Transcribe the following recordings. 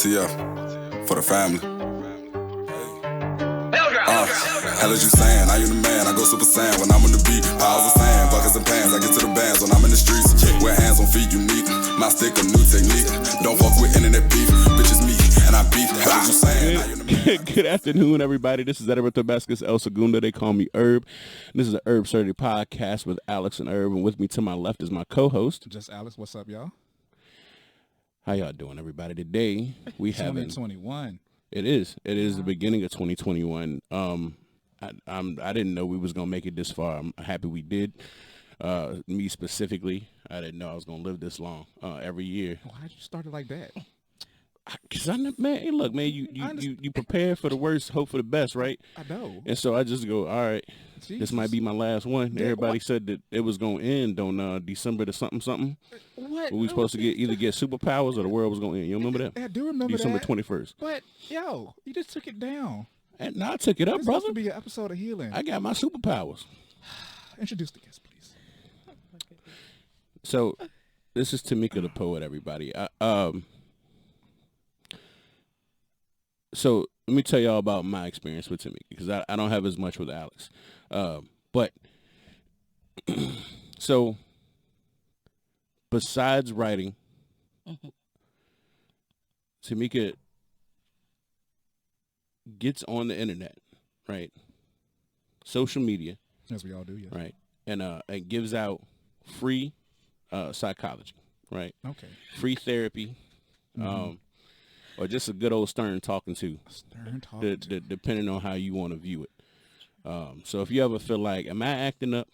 ATF for the family. Hell is you saying? I am the man, I go super saiyan when I'm on the beat. Piles of sand, buckets and pans, I get to the bands when I'm in the streets. Wear hands on feet, unique. My stick a new technique. Don't fuck with internet beef. Bitches me, and I beef. Hell is you saying? I am the man. Good afternoon, everybody. This is Herbsurdity Podcast, El Segundo. They call me Herb. This is the Herbsurdity Podcast with Alex and Herb, and with me to my left is my co-host. Just Alex. What's up, y'all? How y'all doing, everybody? Today we have 2021. It is the beginning of 2021. I didn't know we was gonna make it this far. I'm happy we did. Me specifically, I didn't know I was gonna live this long. Every year. Why'd you start it like that? Cause hey, look, man, you prepare for the worst, hope for the best, right? I know. And so I just go, all right, Jesus. This might be my last one. Yeah, Everybody what? said that it was gonna end on December to something. What? We supposed to either get superpowers or the world was gonna end. You remember that? I do remember December that. 21st. But yo, you just took it down. And now I took it up, It's brother. supposed to be an episode of healing. I got my superpowers. Introduce the guest, please. So, this is Tamika the poet, everybody. So, let me tell y'all about my experience with Tamika, because I don't have as much with Alex. But, so, besides writing, Tamika gets on the internet, right? Social media. As we all do, yes. Right. And gives out free psychology, right? Okay. Free therapy, or just a good old stern talking to, depending on how you want to view it. So if you ever feel like, am I acting up?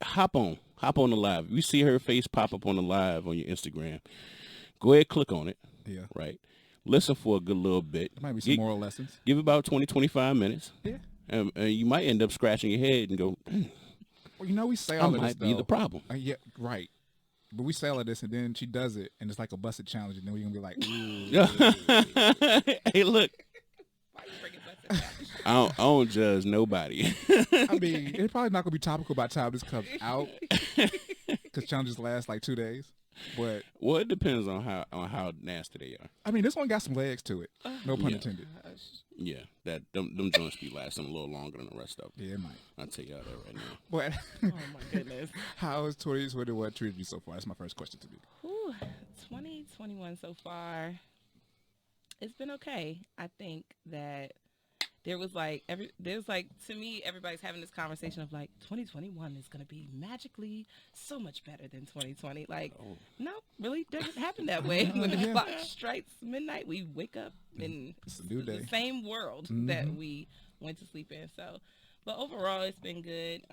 Hop on the live. If you see her face pop up on the live on your Instagram, go ahead, click on it. Yeah. Right. Listen for a good little bit. There might be some moral lessons. Give about 20, 25 minutes. Yeah. And you might end up scratching your head and go, Well, you know, we say I all of this, might be the problem. Yeah, right. But we say all of this, and then she does it, and it's like a busted challenge, and then we're going to be like, ooh. Hey, look. I don't judge nobody. I mean, it's probably not going to be topical by the time this comes out, because challenges last like 2 days. But well, it depends on how nasty they are. I mean, this one got some legs to it. No pun intended. Yeah, them joints be lasting a little longer than the rest of them. Yeah, it might. I'll tell y'all that right now. But oh my goodness. How has 2021 treated you so far? That's my first question to you. 2021 so far, it's been okay. I think that there was like to me, everybody's having this conversation of like 2021 is going to be magically so much better than 2020. Like, no, really doesn't happen that way. When the clock strikes midnight, we wake up in It's a new day. the same world that we went to sleep in. So, but overall, it's been good.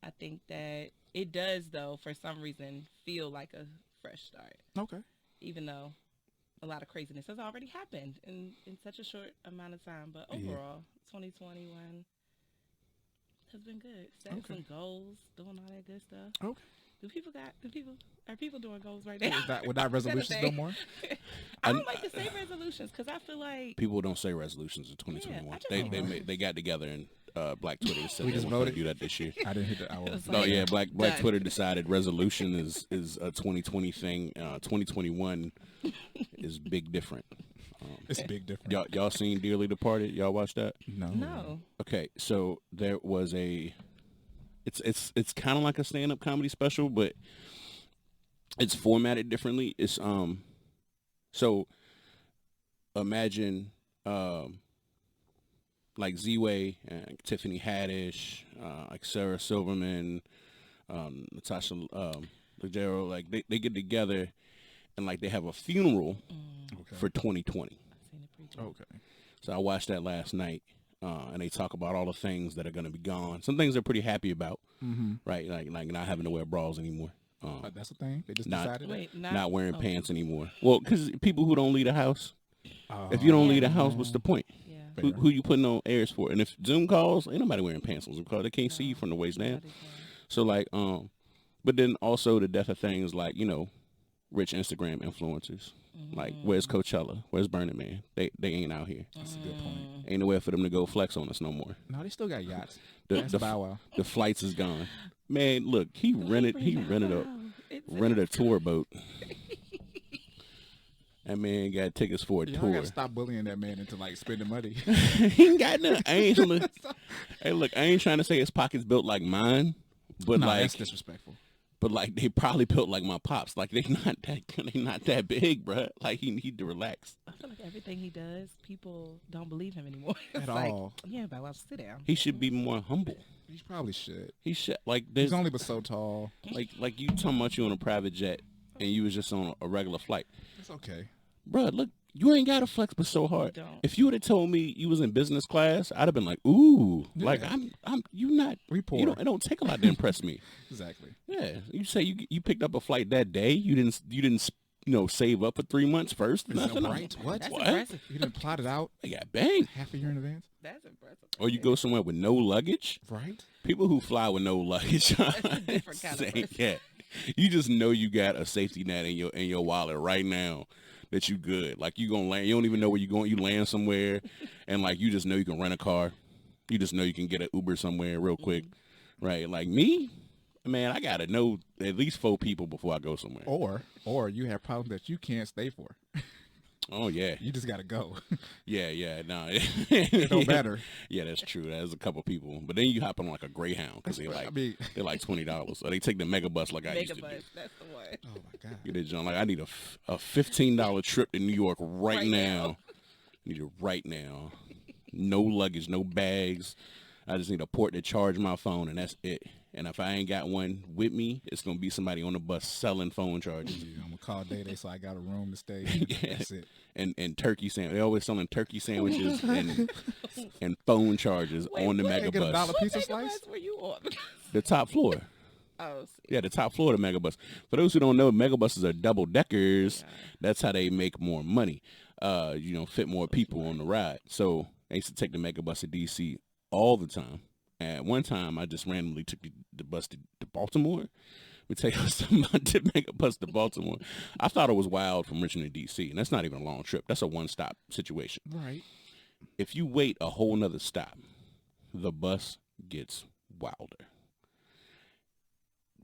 I think that it does, though, for some reason, feel like a fresh start. Okay. Even though a lot of craziness has already happened in such a short amount of time. But overall, 2021 has been good. Setting some goals, doing all that good stuff. Okay. Are people doing goals right now? Without resolutions no more? I don't like to say resolutions because I feel like People don't say resolutions in 2021. They got together and Black Twitter said We they just want to voted? do that this year. I didn't hit the hour. It was Oh yeah, Black done. Twitter decided resolution is a 2020 thing. 2021 is big different. It's big difference. Y'all seen Dearly Departed? Y'all watched that? no. Okay, so there was it's kind of like a stand-up comedy special, but it's formatted differently. It's so imagine like Z-Way and Tiffany Haddish, like Sarah Silverman, Natasha Leggero, like they get together and like they have a funeral for 2020. Okay. So I watched that last night, and they talk about all the things that are going to be gone. Some things they're pretty happy about, right? Like not having to wear bras anymore. That's the thing. They just Not- decided. Wait, Not wearing pants anymore. Well, because people who don't leave the house, if you don't leave the house, what's the point? Yeah. Who you putting on airs for? And if Zoom calls, ain't nobody wearing pants on Zoom calls. They can't see you from the waist down. So like, but then also the death of things like, rich Instagram influencers. Like, where's Coachella? Where's Burning Man? They ain't out here. That's a good point. Ain't nowhere for them to go flex on us no more. No, they still got yachts. The That's Bow Wow. the flights is gone. Man, look, he rented a tour boat. That man got tickets for a Y'all tour. gotta stop bullying that man into like spending money. He ain't got nothing. I ain't trying to, hey, look, I ain't trying to say his pockets built like mine, but No, like that's disrespectful. But like they probably built like my pops. Like they not that big, bruh. Like he need to relax. I feel like everything he does, people don't believe him anymore. It's At like, all. yeah, but well, sit down. He should be more humble. He probably should. He should like there's He's only but so tall. like you talking about you on a private jet and you was just on a regular flight. It's okay. Bruh, look, you ain't got to flex but so hard. Don't. If you would have told me you was in business class, I'd have been like, ooh, Yeah. like you not. We poor. You don't, it don't take a lot to impress me. Exactly. Yeah, you say you picked up a flight that day. You didn't save up for 3 months first. Is Nothing. that right? What? That's What? impressive. You didn't plot it out They got banged. half a year in advance? That's impressive. Or you go somewhere with no luggage. Right. People who fly with no luggage. That's a different kind of insane. person. Yeah, you just know you got a safety net in your wallet right now. That you good. Like you gonna land. You don't even know where you going. You land somewhere, and like you just know you can rent a car. You just know you can get an Uber somewhere real quick, right? Like me, man, I gotta know at least 4 people before I go somewhere. Or you have problems that you can't stay for. Oh yeah, You just gotta go. yeah. No, It don't matter. Yeah, that's true. There's a couple people, but then you hop on like a Greyhound because they're like they're like $20, or they take the mega bus like I used to do. Megabus, that's the one. Oh my god. Get it, John. Like I need a $15 trip to New York right now. Need it right now. No luggage, no bags. I just need a port to charge my phone, and that's it. And if I ain't got one with me, it's gonna be somebody on the bus selling phone chargers. Yeah, I'm gonna call Day so I got a room to stay. Yeah. That's it. And turkey sandwich. They always selling turkey sandwiches and phone charges on the what? mega Get a dollar bus. pizza What slice? megabus were you on? The top floor. Oh, see. Yeah, the top floor of the megabus. For those who don't know, megabuses are double deckers. That's how they make more money. Fit more people on the ride. So I used to take the megabus to DC all the time. And one time I just randomly took the bus to Baltimore. We tell you something about the megabus to Baltimore. I thought it was wild from Richmond to DC, and that's not even a long trip. That's a one-stop situation. Right. If you wait a whole nother stop, the bus gets wilder.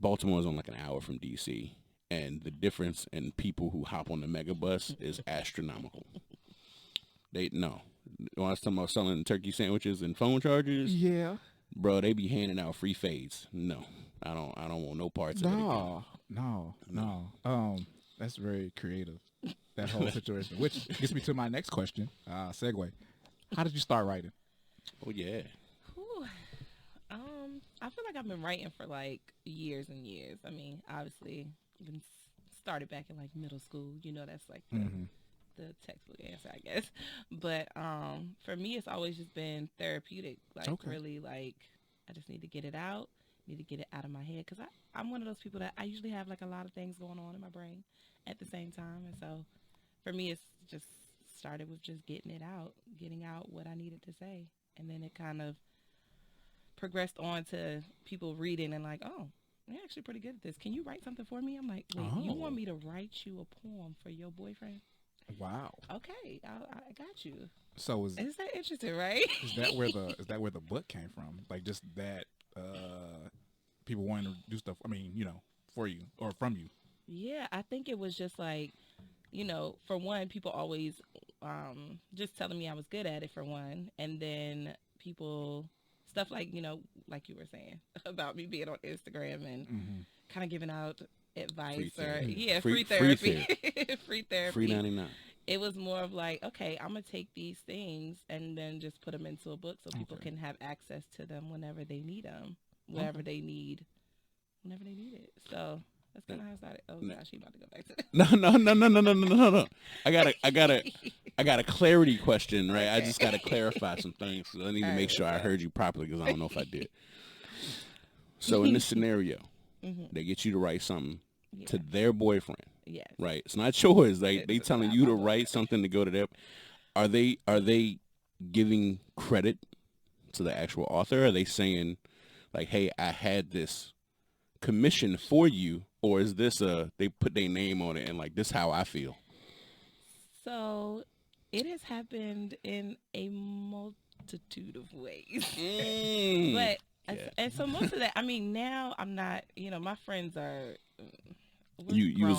Baltimore is on like an hour from DC, and the difference in people who hop on the megabus is astronomical. When I was talking about selling turkey sandwiches and phone chargers, Yeah. bro, they be handing out free fades. No, I don't want no parts of it again. No. That's very creative. That whole situation, which gets me to my next question. Segue. How did you start writing? Oh yeah. Whew. I feel like I've been writing for like years and years. I mean, obviously, been started back in like middle school. That's like the textbook answer, I guess. But for me, it's always just been therapeutic. Like really, like I just need to get it out. Need to get it out of my head because I'm one of those people that I usually have like a lot of things going on in my brain at the same time, and so for me, it's just started with just getting it out, getting out what I needed to say, and then it kind of progressed on to people reading and like, oh, you're actually pretty good at this. Can you write something for me? I'm like, wait, you want me to write you a poem for your boyfriend? Wow. Okay, I got you. So Is that interesting, right? is that where the book came from? Like just that people wanting to do stuff. I mean, for you or from you. Yeah, I think it was just like, for one, people always just telling me I was good at it for one, and then people stuff like like you were saying about me being on Instagram and kind of giving out advice free therapy. Free therapy. Free 99. It was more of like, okay, I'm gonna take these things and then just put them into a book so people can have access to them whenever they need them, whenever they need it. So that's kind of how I started. Oh gosh, you about to go back to that? No. I got a clarity question, right? I just got to clarify some things. So I need to make sure I heard you properly because I don't know if I did. So in this scenario, they get you to write something to their boyfriend. Yes. Right. It's not yours. They telling you to write something to go to them. Are they giving credit to the actual author? Are they saying like, hey, I had this commission for you, or is this they put their name on it and like this how I feel? So it has happened in a multitude of ways. And so most of that, I mean, now I'm not, my friends are You was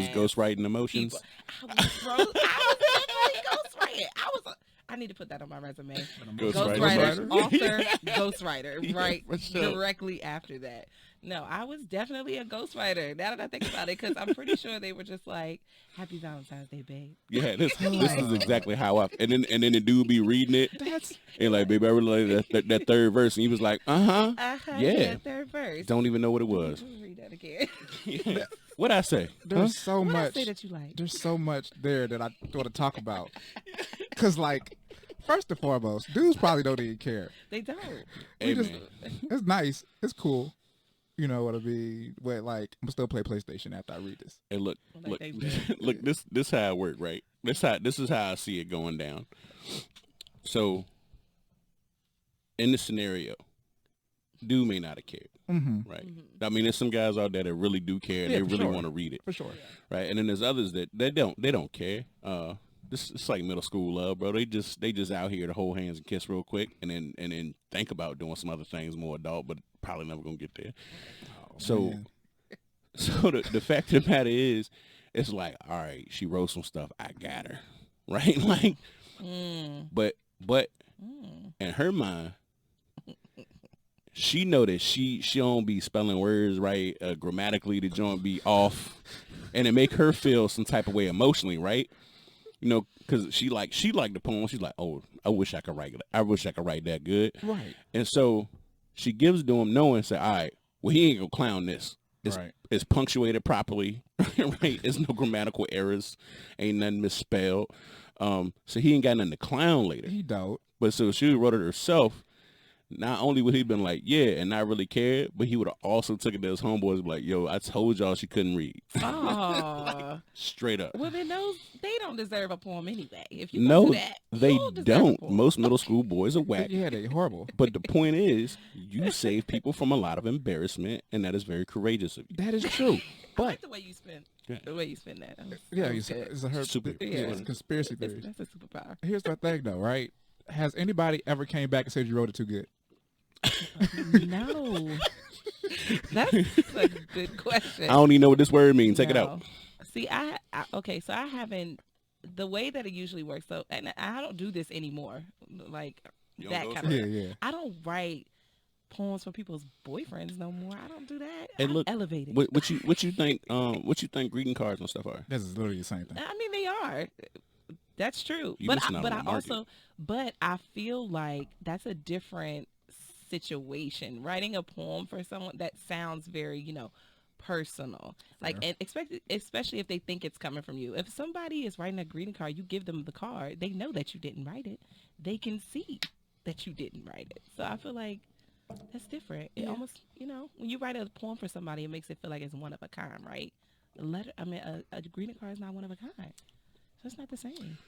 ghostwriting emotions. I was definitely ghostwriting. I need to put that on my resume. Ghostwriter, author, ghostwriter, right? Sure. Directly after that. No, I was definitely a ghostwriter. Now that I think about it, because I'm pretty sure they were just like, "Happy Valentine's Day, babe." Yeah, this is exactly how I. And then the dude be reading it, and like, baby, I really like that third verse, and he was like, yeah, third verse. Don't even know what it was. Read that again. Yeah. What'd I say? There's so What much. I say that you like? There's so much there that I want to talk about. Cause like, first and foremost, dudes probably don't even care. They don't. Hey, just, man. It's nice. It's cool. You know what I mean? But like, I'm still play PlayStation after I read this. Hey, look. They do. Look. This how it work, right? This is how I see it going down. So, in this scenario, dude may not have cared, right? I mean, there's some guys out there that really do care and Yeah, they for really sure. want to read it, For sure. right? And then there's others that they don't care. It's like middle school love, bro. They just out here to hold hands and kiss real quick, and then think about doing some other things more adult, but probably never gonna get there. Man. So the fact of the matter is, it's like, all right, she wrote some stuff, I got her, right? Like, but in her mind, she know that she don't be spelling words right, grammatically the joint be off, and it make her feel some type of way emotionally, right? You know, because she like the poem. She's like, oh, I wish I could write that good, Right. and so she gives to him knowing, say, all right, well, he ain't gonna clown this. It's punctuated properly, right? There's no grammatical errors, ain't nothing misspelled. So he ain't got nothing to clown later. He don't. But so she wrote it herself. Not only would he been like, yeah, and not really cared, but he would have also took it to his homeboys and be like, yo, I told y'all she couldn't read. Oh. Straight up. Well, then they don't deserve a poem anyway. If you No, do that, they you deserve a don't. poem. Most middle school boys are whack. Yeah, they horrible. But the point is, you save people from a lot of embarrassment, and that is very courageous of you. That is true. I But like the way you spin. Yeah. The way you spin that. yeah, It's it's a Super. it's a conspiracy theory. That's a superpower. Here's the thing, though, right? Has anybody ever came back and said you wrote it too good? No. That's a good question. I don't even know what this word means. Take it out. No. See, okay, so I haven't, the way that it usually works, so, and I don't do this anymore, like You don't that go kind through of, Yeah. I don't write poems for people's boyfriends no more. I don't do that. Hey, I'm look, elevated. What you think greeting cards and stuff are? This is literally the same thing. I mean, they are. That's true. You But missing out on the market. but I feel like that's a different situation. Writing a poem for someone that sounds very, personal. Like, and especially if they think it's coming from you. If somebody is writing a greeting card, you give them the card, they know that you didn't write it. They can see that you didn't write it. So I feel like that's different. It almost, when you write a poem for somebody, it makes it feel like it's one of a kind, right? A greeting card is not one of a kind. So it's not the same.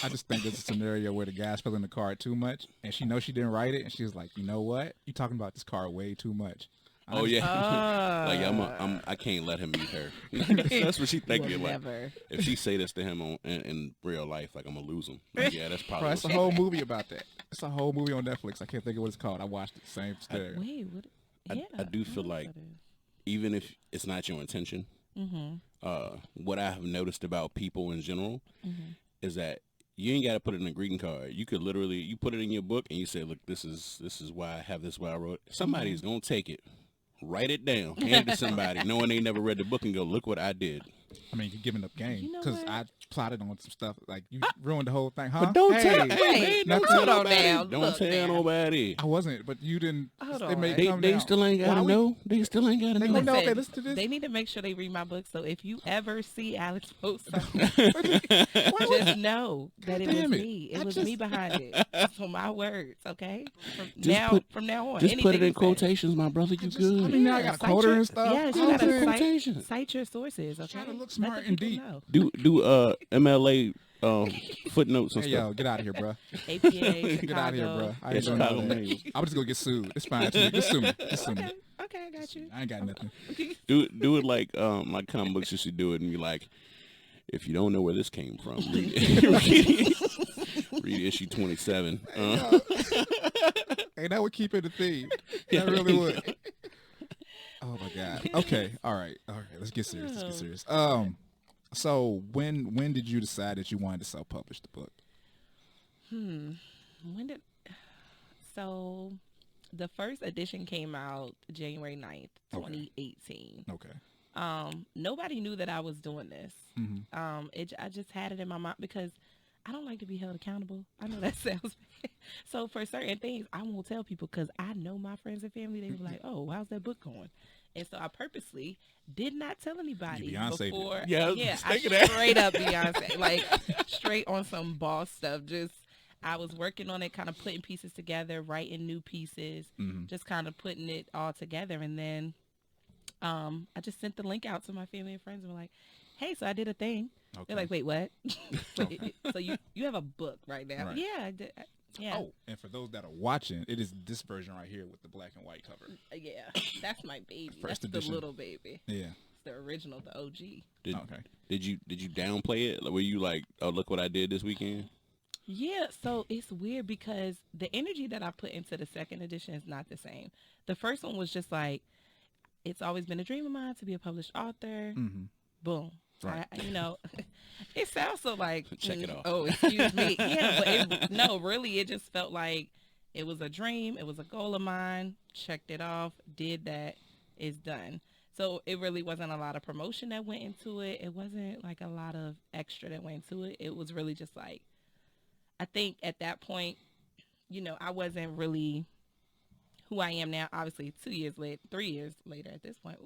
I just think there's a scenario where the guy's filling the card too much, and she knows she didn't write it, and she's like, you know what? You talking about this card way too much. Oh yeah, like I can't let him meet her. That's what she thinking. Like, Never. if she say this to him in real life, like I'm gonna lose him. Like, yeah, that's probably. Bro, it's a whole movie about that. It's a whole movie on Netflix. I can't think of what it's called. I watched it. Same scenario. Wait, what? I do feel like even if it's not your intention, what I have noticed about people in general is that you ain't got to put it in a greeting card. You could literally, you put it in your book and you say, look, this is why I have this, why I wrote it. Somebody's going to take it, write it down, hand it to somebody, knowing they never read the book and go, look what I did. I mean, you're giving up game You know because what? I plotted on some stuff. Like, you ruined the whole thing, huh? But don't tell, Wait, hey, man, don't hold tell on nobody. now. Don't Look tell now. nobody. I wasn't, but you didn't. Hold It on. made it They come they down. still ain't got Why to we- know. They still ain't got to They know. gonna know if they Listen, listen to this. They need to make sure they read my book. So if you ever see Alex post something, just know that it was damn it. me. It I was just- me behind it. So my words, okay? From now on, Just put it anything in you say. quotations, my brother. You I good? mean, now I got a cite quoter your- and stuff. Yes, You you know what I'm gotta saying? Quotation. cite your sources, okay? Trying to look Let smart the and people deep. know. Do MLA footnotes and Hey, stuff. yo, get out of here, bro. APA, Get out of here, Chicago. bro. I Yeah, ain't doing Chicago all that. names. I'm just gonna get sued. It's fine. Too. Just sue me. Just sue me. Okay, I got you. I ain't got nothing. Do it like comic books used to do it, and you like, if you don't know where this came from, read issue 27. Hey, that would keep it a theme. That really would. Oh my God. Okay. All right. Let's get serious. So when did you decide that you wanted to self-publish the book? So the first edition came out January 9th, 2018. Okay. Nobody knew that I was doing this. Mm-hmm. I just had it in my mind because I don't like to be held accountable. I know that sounds bad. So for certain things, I won't tell people because I know my friends and family. They were like, "Oh, how's that book going?" And so I purposely did not tell anybody before. Yeah, I straight up Beyonce, like straight on some boss stuff. Just I was working on it, kind of putting pieces together, writing new pieces, just kind of putting it all together, and then I just sent the link out to my family and friends and were like, "Hey, so I did a thing." Okay. They're like, "Wait, what?" So you have a book right now? Right. Yeah, I did. Yeah. Oh, and for those that are watching, it is this version right here with the black and white cover. Yeah, that's my baby. First that's edition. The little baby. Yeah, it's the original, the OG. Did you downplay it? Like, were you like, "Oh, look what I did this weekend"? Yeah, so it's weird because the energy that I put into the second edition is not the same. The first one was just like, it's always been a dream of mine to be a published author. Mm-hmm. Boom. Right. It sounds so like, check it off. Oh, excuse me. Yeah, but really, it just felt like it was a dream. It was a goal of mine. Checked it off. Did that. It's done. So it really wasn't a lot of promotion that went into it. It wasn't like a lot of extra that went into it. It was really just like, I think at that point, I wasn't really who I am now. Obviously, 3 years later at this point.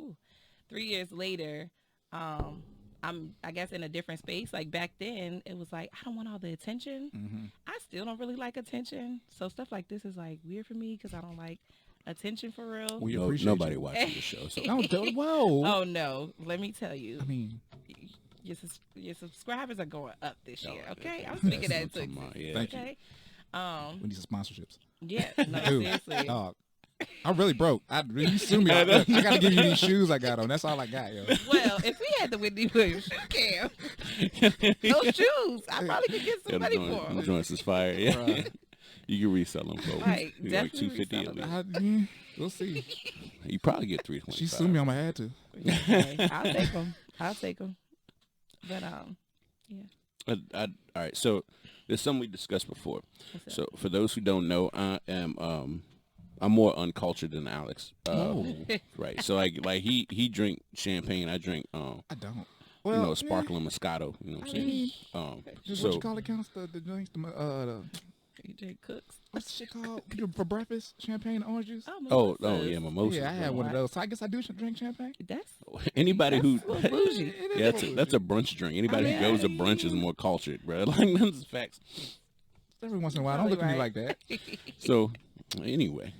3 years later, I'm, I guess, in a different space. Like back then, it was like, I don't want all the attention. Mm-hmm. I still don't really like attention. So stuff like this is like weird for me because I don't like attention for real. We appreciate nobody you. watching the show. So. Whoa. Oh, no. Let me tell you. I mean, your subscribers are going up this year, okay? I'm That's speaking what that I'm too. talking about, yeah. Thank you. Okay? We need some sponsorships. Yeah, no, Dude, seriously. dog, I'm really broke. You sue me. Look, I gotta give you these shoes I got on. That's all I got, yo. Well, if we had the Whitney Williams shoe cam, those shoes, I probably could get some money for The them. joints is fire. Yeah. You can resell them for Right, like definitely $250 at resell least. We'll see. You probably get $325. She sued me on my head too. Okay, I'll take them. But, yeah. All right, so there's something we discussed before. So for those who don't know, I am I'm more uncultured than Alex. Right. So like he drink champagne, I drink I don't. Well, sparkling Moscato. You know what I'm saying? Just So what you call it counts the drinks. DJ Cooks. What's the shit called for breakfast? Champagne, orange juice. oh yeah, mimosas. Yeah, I had bro. one of those. So I guess I do drink champagne. That's Anybody who a little bougie. yeah, that's a brunch drink. Anybody who goes to brunch is more cultured, bro. Like that's facts. Every once in a while, don't look at me like that. So anyway,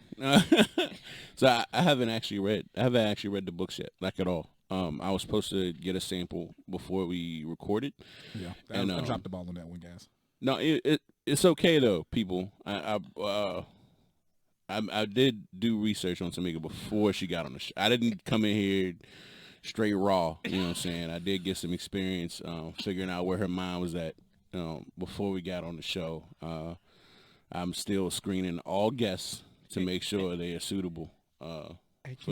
so I haven't actually read the books yet, like at all. I was supposed to get a sample before we recorded. Yeah, and I dropped the ball on that one, guys. No, it's okay though, people. I did do research on Tamika before she got on the show. I didn't come in here straight raw. You know what I'm saying? I did get some experience figuring out where her mind was at before we got on the show. I'm still screening all guests to make sure they are suitable for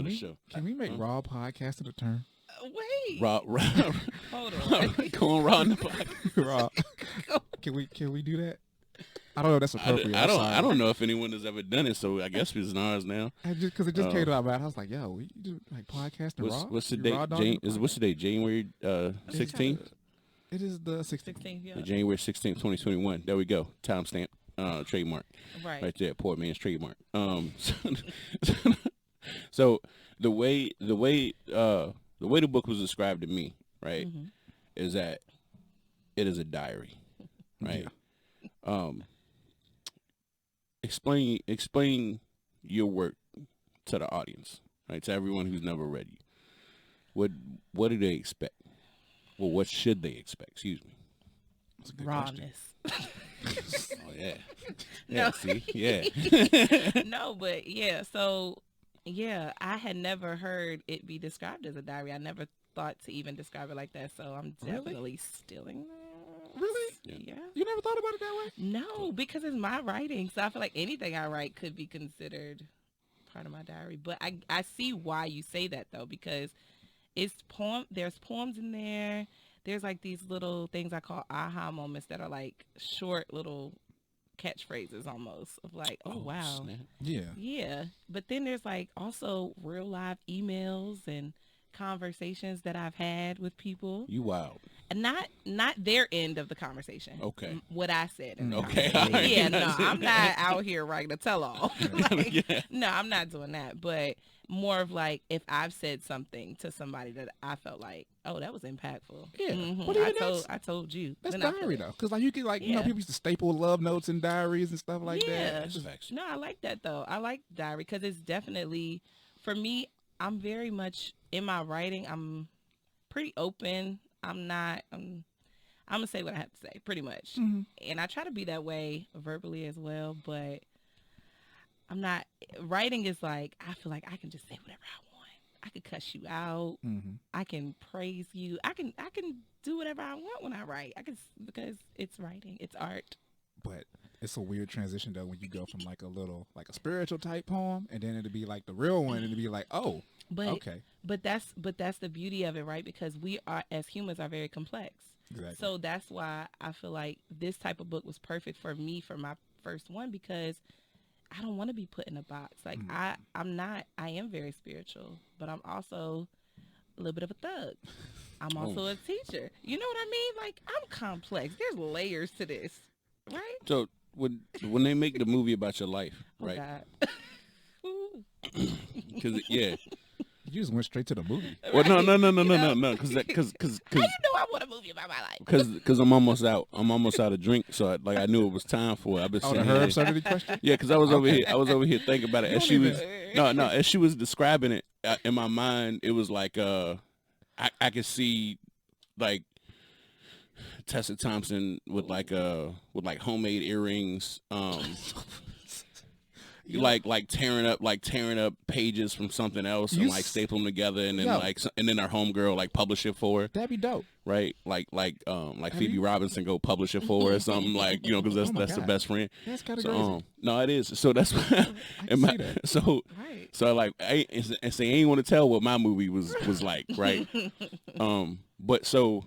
the show. Can we make Raw podcasting a term? Wait. Raw, Hold on. going raw in the podcast. Raw. Can we do that? I don't know if that's appropriate. I don't know if anyone has ever done it, so I guess it's ours now. Because it just came to my mind. I was like, yo, we do like podcasting raw? What's the date? What's the date? January 16th? It is the 16th. 16th, yeah. January 16th, 2021. There we go. Timestamp, trademark. Right there, Poor Man's trademark. So the way the book was described to me, right, is that it is a diary, right? Yeah. Explain your work to the audience, right? To everyone who's never read you. What do they expect? Well, what should they expect? Excuse me. Rawness. Oh yeah. No. See, yeah. No, but yeah. So yeah, I had never heard it be described as a diary. I never thought to even describe it like that. So I'm definitely stealing that. Really? Yeah. You never thought about it that way? No, because it's my writing. So I feel like anything I write could be considered part of my diary. But I see why you say that though, because there's poems in there. There's like these little things I call aha moments that are like short little catchphrases almost of like, oh wow. Snap. Yeah. But then there's like also real live emails and conversations that I've had with people. You wild. And not their end of the conversation. Okay. What I said. In the Okay. conversation. Yeah, no, I'm not out here writing a tell-all. Like, Yeah. no, I'm not doing that. But more of like if I've said something to somebody that I felt like, oh, that was impactful. Yeah. Mhm. But even I told you. that's Then I feel diary it. though, because like you can like you know Yeah. people used to staple love notes in diaries and stuff like Yeah. that. That's facts. No, I like that though. I like diary because it's definitely, for me, I'm very much in my writing. I'm pretty open. I'm gonna say what I have to say, pretty much. Mhm. And I try to be that way verbally as well. But I'm not. Writing is like I feel like I can just say whatever I want. I can cuss you out. Mm-hmm. I can praise you. I can do whatever I want when I write. Because it's writing. It's art. But it's a weird transition though when you go from like a spiritual type poem and then it'll be like the real one and it'll be like, oh, But okay, But that's the beauty of it, right? Because we are, as humans, are very complex. exactly. So that's why I feel like this type of book was perfect for me for my first one, because I don't want to be put in a box. Like I am very spiritual, but I'm also a little bit of a thug. I'm also a teacher. You know what I mean? Like I'm complex. There's layers to this, right? So when they make the movie about your life, right? Oh God. Because yeah. You just went straight to the movie. Well, no, Right. no. Because How you know I want a movie about my life? because I'm almost out. I'm almost out of drink. So I knew it was time for it. I've been Oh, the sitting here. Herbsurdity question? Yeah, because I was over here. I was over here thinking about it as she don't was. No. As she was describing it in my mind, it was like I could see like Tessa Thompson with like homemade earrings. Like tearing up pages from something else and like staple them together and then and then our homegirl like publish it for her, That'd be dope. right? Like Phoebe Robinson go publish it for her or something like because Oh my that's the God. best friend. That's kind of So crazy. no, it is. So that's why can see that. Right. so like I ain't want to tell what my movie was like, right? But so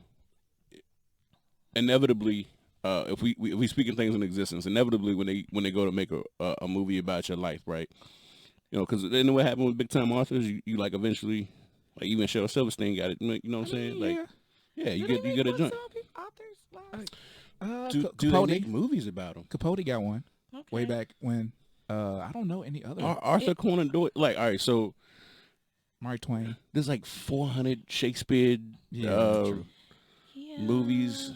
inevitably. If we speaking things in existence, inevitably when they go to make a movie about your life, right? Because then what happened with big time authors, you like eventually, like even Cheryl Silverstein got it. You know what I'm saying? Like, yeah, you get a joint. Authors. Do they Capote, make movies about them? Capote got one way Okay. back when. I don't know any other. Arthur Conan Doyle. Like, all right, so Mark Twain. there's like 400 Shakespeare True. Yeah. movies.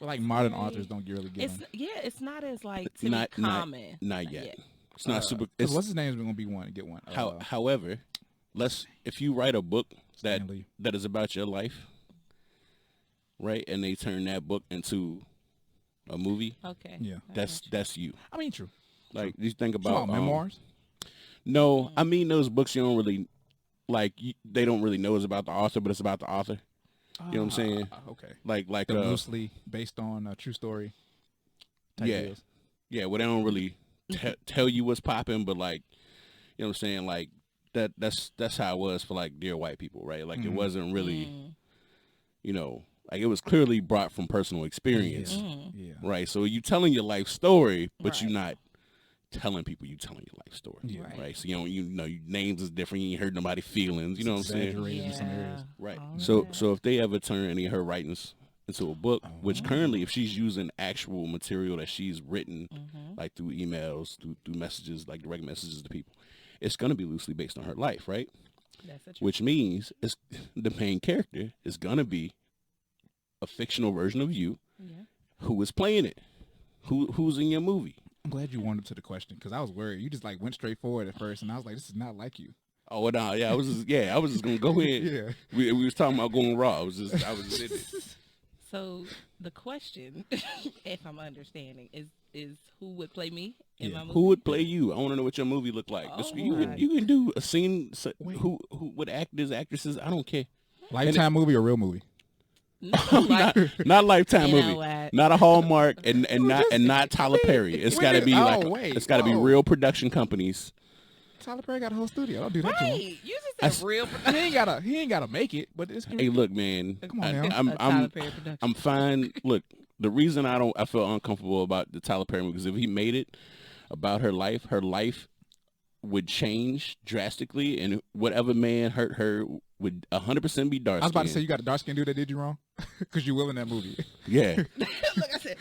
But like modern authors don't really get It's them. it's not as like to Not- me not- common. Not yet. It's not super. 'Cause It's, what's his name is going to be one to get one. however, if you write a book Stanley. that is about your life, right, and they turn that book into a movie, Okay. Yeah. that's you. I mean, true. Like you think It's about about memoirs. No, I mean those books you don't really like. They don't really know it's about the author, but it's about the author. You know what I'm saying? Okay. Like They're loosely based on a true story. Type yeah, deals. yeah. Well, they don't really tell you what's popping, but like, you know what I'm saying? Like that's how it was for like Dear White People, right? Like it wasn't really, like it was clearly brought from personal experience, Yeah. right? So you telling your life story, but Right. you're not telling people you telling your life story, Yeah. right? So you know your names is different. You ain't hurt nobody feelings. You know what I'm saying? Exaggerated in some areas. Right. All So right. so if they ever turn any of her writings into a book, which currently if she's using actual material that she's written, like through emails, through messages, like direct messages to people, it's gonna be loosely based on her life, right? That's a truth. Which means it's the main character is gonna be a fictional version of you Yeah. who is playing it. Who's in your movie? I'm glad you warmed up to the question because I was worried. You just like went straight forward at first, and I was like, "This is not like you." Oh no, yeah, I was just gonna go ahead. Yeah. We was talking about going raw. I was just in it. So the question, if I'm understanding, is who would play me in my movie? Who would play you? I want to know what your movie looked like. Oh you my. can do a scene. Wait. Who would actors, actresses? I don't care. Lifetime movie or real movie? No, like, Not Lifetime You know movie. what? Not a Hallmark and not Tyler Perry. It's got to be Oh, like wait. it's got to be Whoa. real production companies Tyler Perry got a whole studio. Don't do that to him. Right. You just said real. He ain't gotta make it, but it's Hey, look, man. Come on now. Tyler Perry production. I'm fine. Look, the reason I feel uncomfortable about the Tyler Perry movie is if he made it about her life would change drastically, and whatever man hurt her would 100% be dark. I was about to say, you got a dark skinned dude that did you wrong because you will in that movie. Yeah. Look, I said,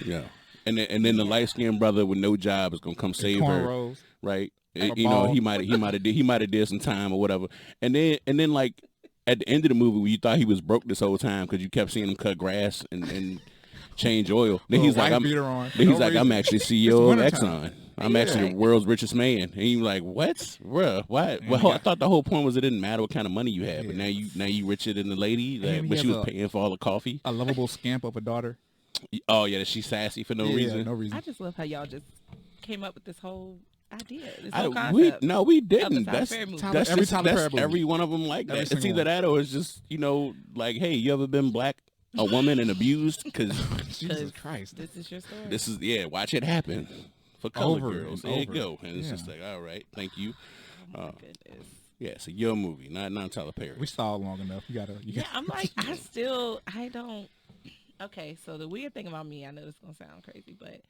Yeah. And then the light skinned brother with no job is gonna come save her, Cornrows. right? Have a You know, ball. he might have did some time or whatever. And then like at the end of the movie, where you thought he was broke this whole time because you kept seeing him cut grass and change oil. Then he's like, I'm actually CEO of wintertime. Exxon. I'm actually the world's richest man. And you're like, what, bruh? Why? Well, I thought the whole point was it didn't matter what kind of money you had, but now you richer than the lady, And but he she has was paying for all the coffee. A lovable scamp of a daughter. Oh yeah, that she's sassy for no reason. No reason. I just love how y'all just came up with this whole idea, this I- whole we concept. didn't. Tyler That's Perry movie. Tyler- that's every just, Tyler that's Perry movie. every one of them like Every that. It's single either that or it's just like, hey, you ever been black, a woman, and abused? Because Jesus Christ. This is your story. this is watch it happen for color Over girls. and There over. you go, and it's Yeah. just like, all right, thank you. Oh my goodness. Yeah, so your movie, not Tyler Perry. We stalled long enough. You gotta. I'm like, I don't. Okay, so the weird thing about me, I know this is gonna sound crazy, but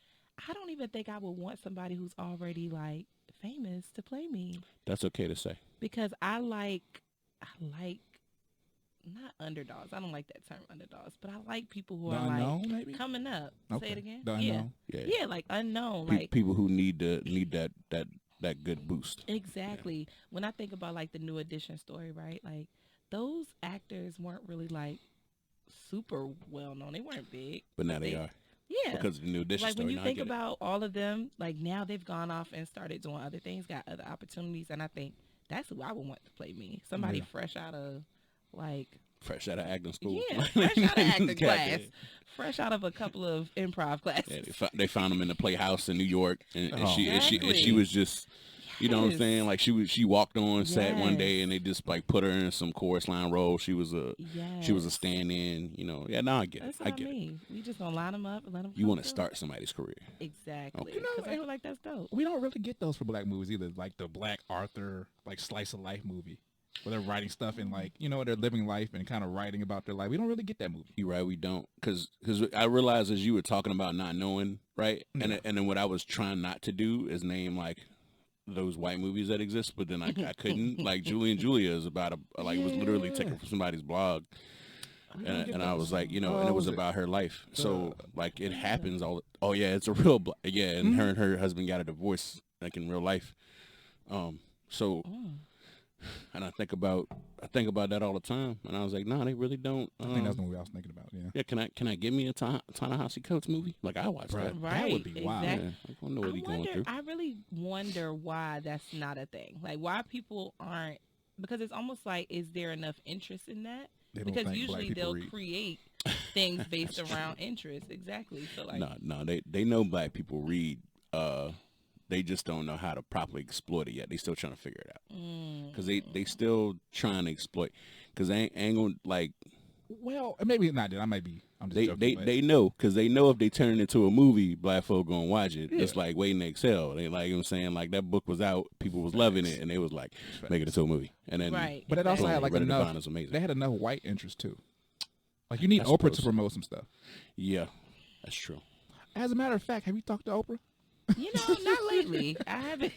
I don't even think I would want somebody who's already like famous to play me, That's okay to say. because I like not underdogs. I don't like that term underdogs, but I like people who The are unknown, like maybe? coming up. Okay. Say it again. The Yeah. unknown. Yeah, Like unknown. Pe- Like people who need that good boost. exactly. When I think about like the New Edition story, right? Like those actors weren't really like super well known. They weren't big. But now they are Yeah. because of the New Edition Like story. when you Now I think get it. about all of them, like now they've gone off and started doing other things, got other opportunities, and I think that's who I would want to play me. Somebody Yeah. fresh out of like fresh out of acting school. yeah, fresh out of acting God class, damn. fresh out of a couple of improv classes. Yeah, they found him in the Playhouse in New York, and Oh. she Exactly. was just, you know what I'm Yes. saying? Like she walked on set one day, Yes. and they just like put her in some chorus line role. She was a Yes. stand-in. You know, yeah. No, I get That's it. what I get it. mean. We just gonna line them up and let them. You want to start somebody's career. exactly? Okay. You know, Because I and- feel like that's dope. We don't really get those for black movies either. Like the Black Arthur, like slice of life movie, where they're writing stuff and like they're living life and kind of writing about their life. We don't really get that movie. You're right, we don't, because I realized as you were talking about not knowing, right, and then what I was trying not to do is name like those white movies that exist, but then I couldn't. Like Julie and Julia is about it was literally taken from somebody's blog, and I was like, and it was about her life. So like it happens all. Oh yeah, it's a real and her and her husband got a divorce like in real life. So. And I think about that all the time, and I was like, no, they really don't. I think that's the movie I was thinking about. Yeah. Yeah, can I give me a Ta-Nehisi Coates movie? Like I watch that. That would be wild. Yeah, Exactly. I don't know what he's going through. I really wonder why that's not a thing. Like why people aren't, because it's almost like, is there enough interest in that? They don't Because think black usually people they'll read. create things based around interest. Exactly. So like, No, they know black people read. They just don't know how to properly exploit it yet. They still trying to figure it out because they still trying to exploit. Because they ain't gonna like. Well, maybe not. I'm just joking. but- They know because they know if they turn it into a movie, black folk gonna watch it. It's like Waiting to Exhale. They like, you know what I'm saying, like that book was out, people was loving it, and they was like, make it into a movie. And then right. But it also Boom, had like Red enough. Divine is amazing. They had enough white interest too. Like you need I Oprah suppose to so. promote some stuff. Yeah, that's true. As a matter of fact, have you talked to Oprah? Not lately. I haven't.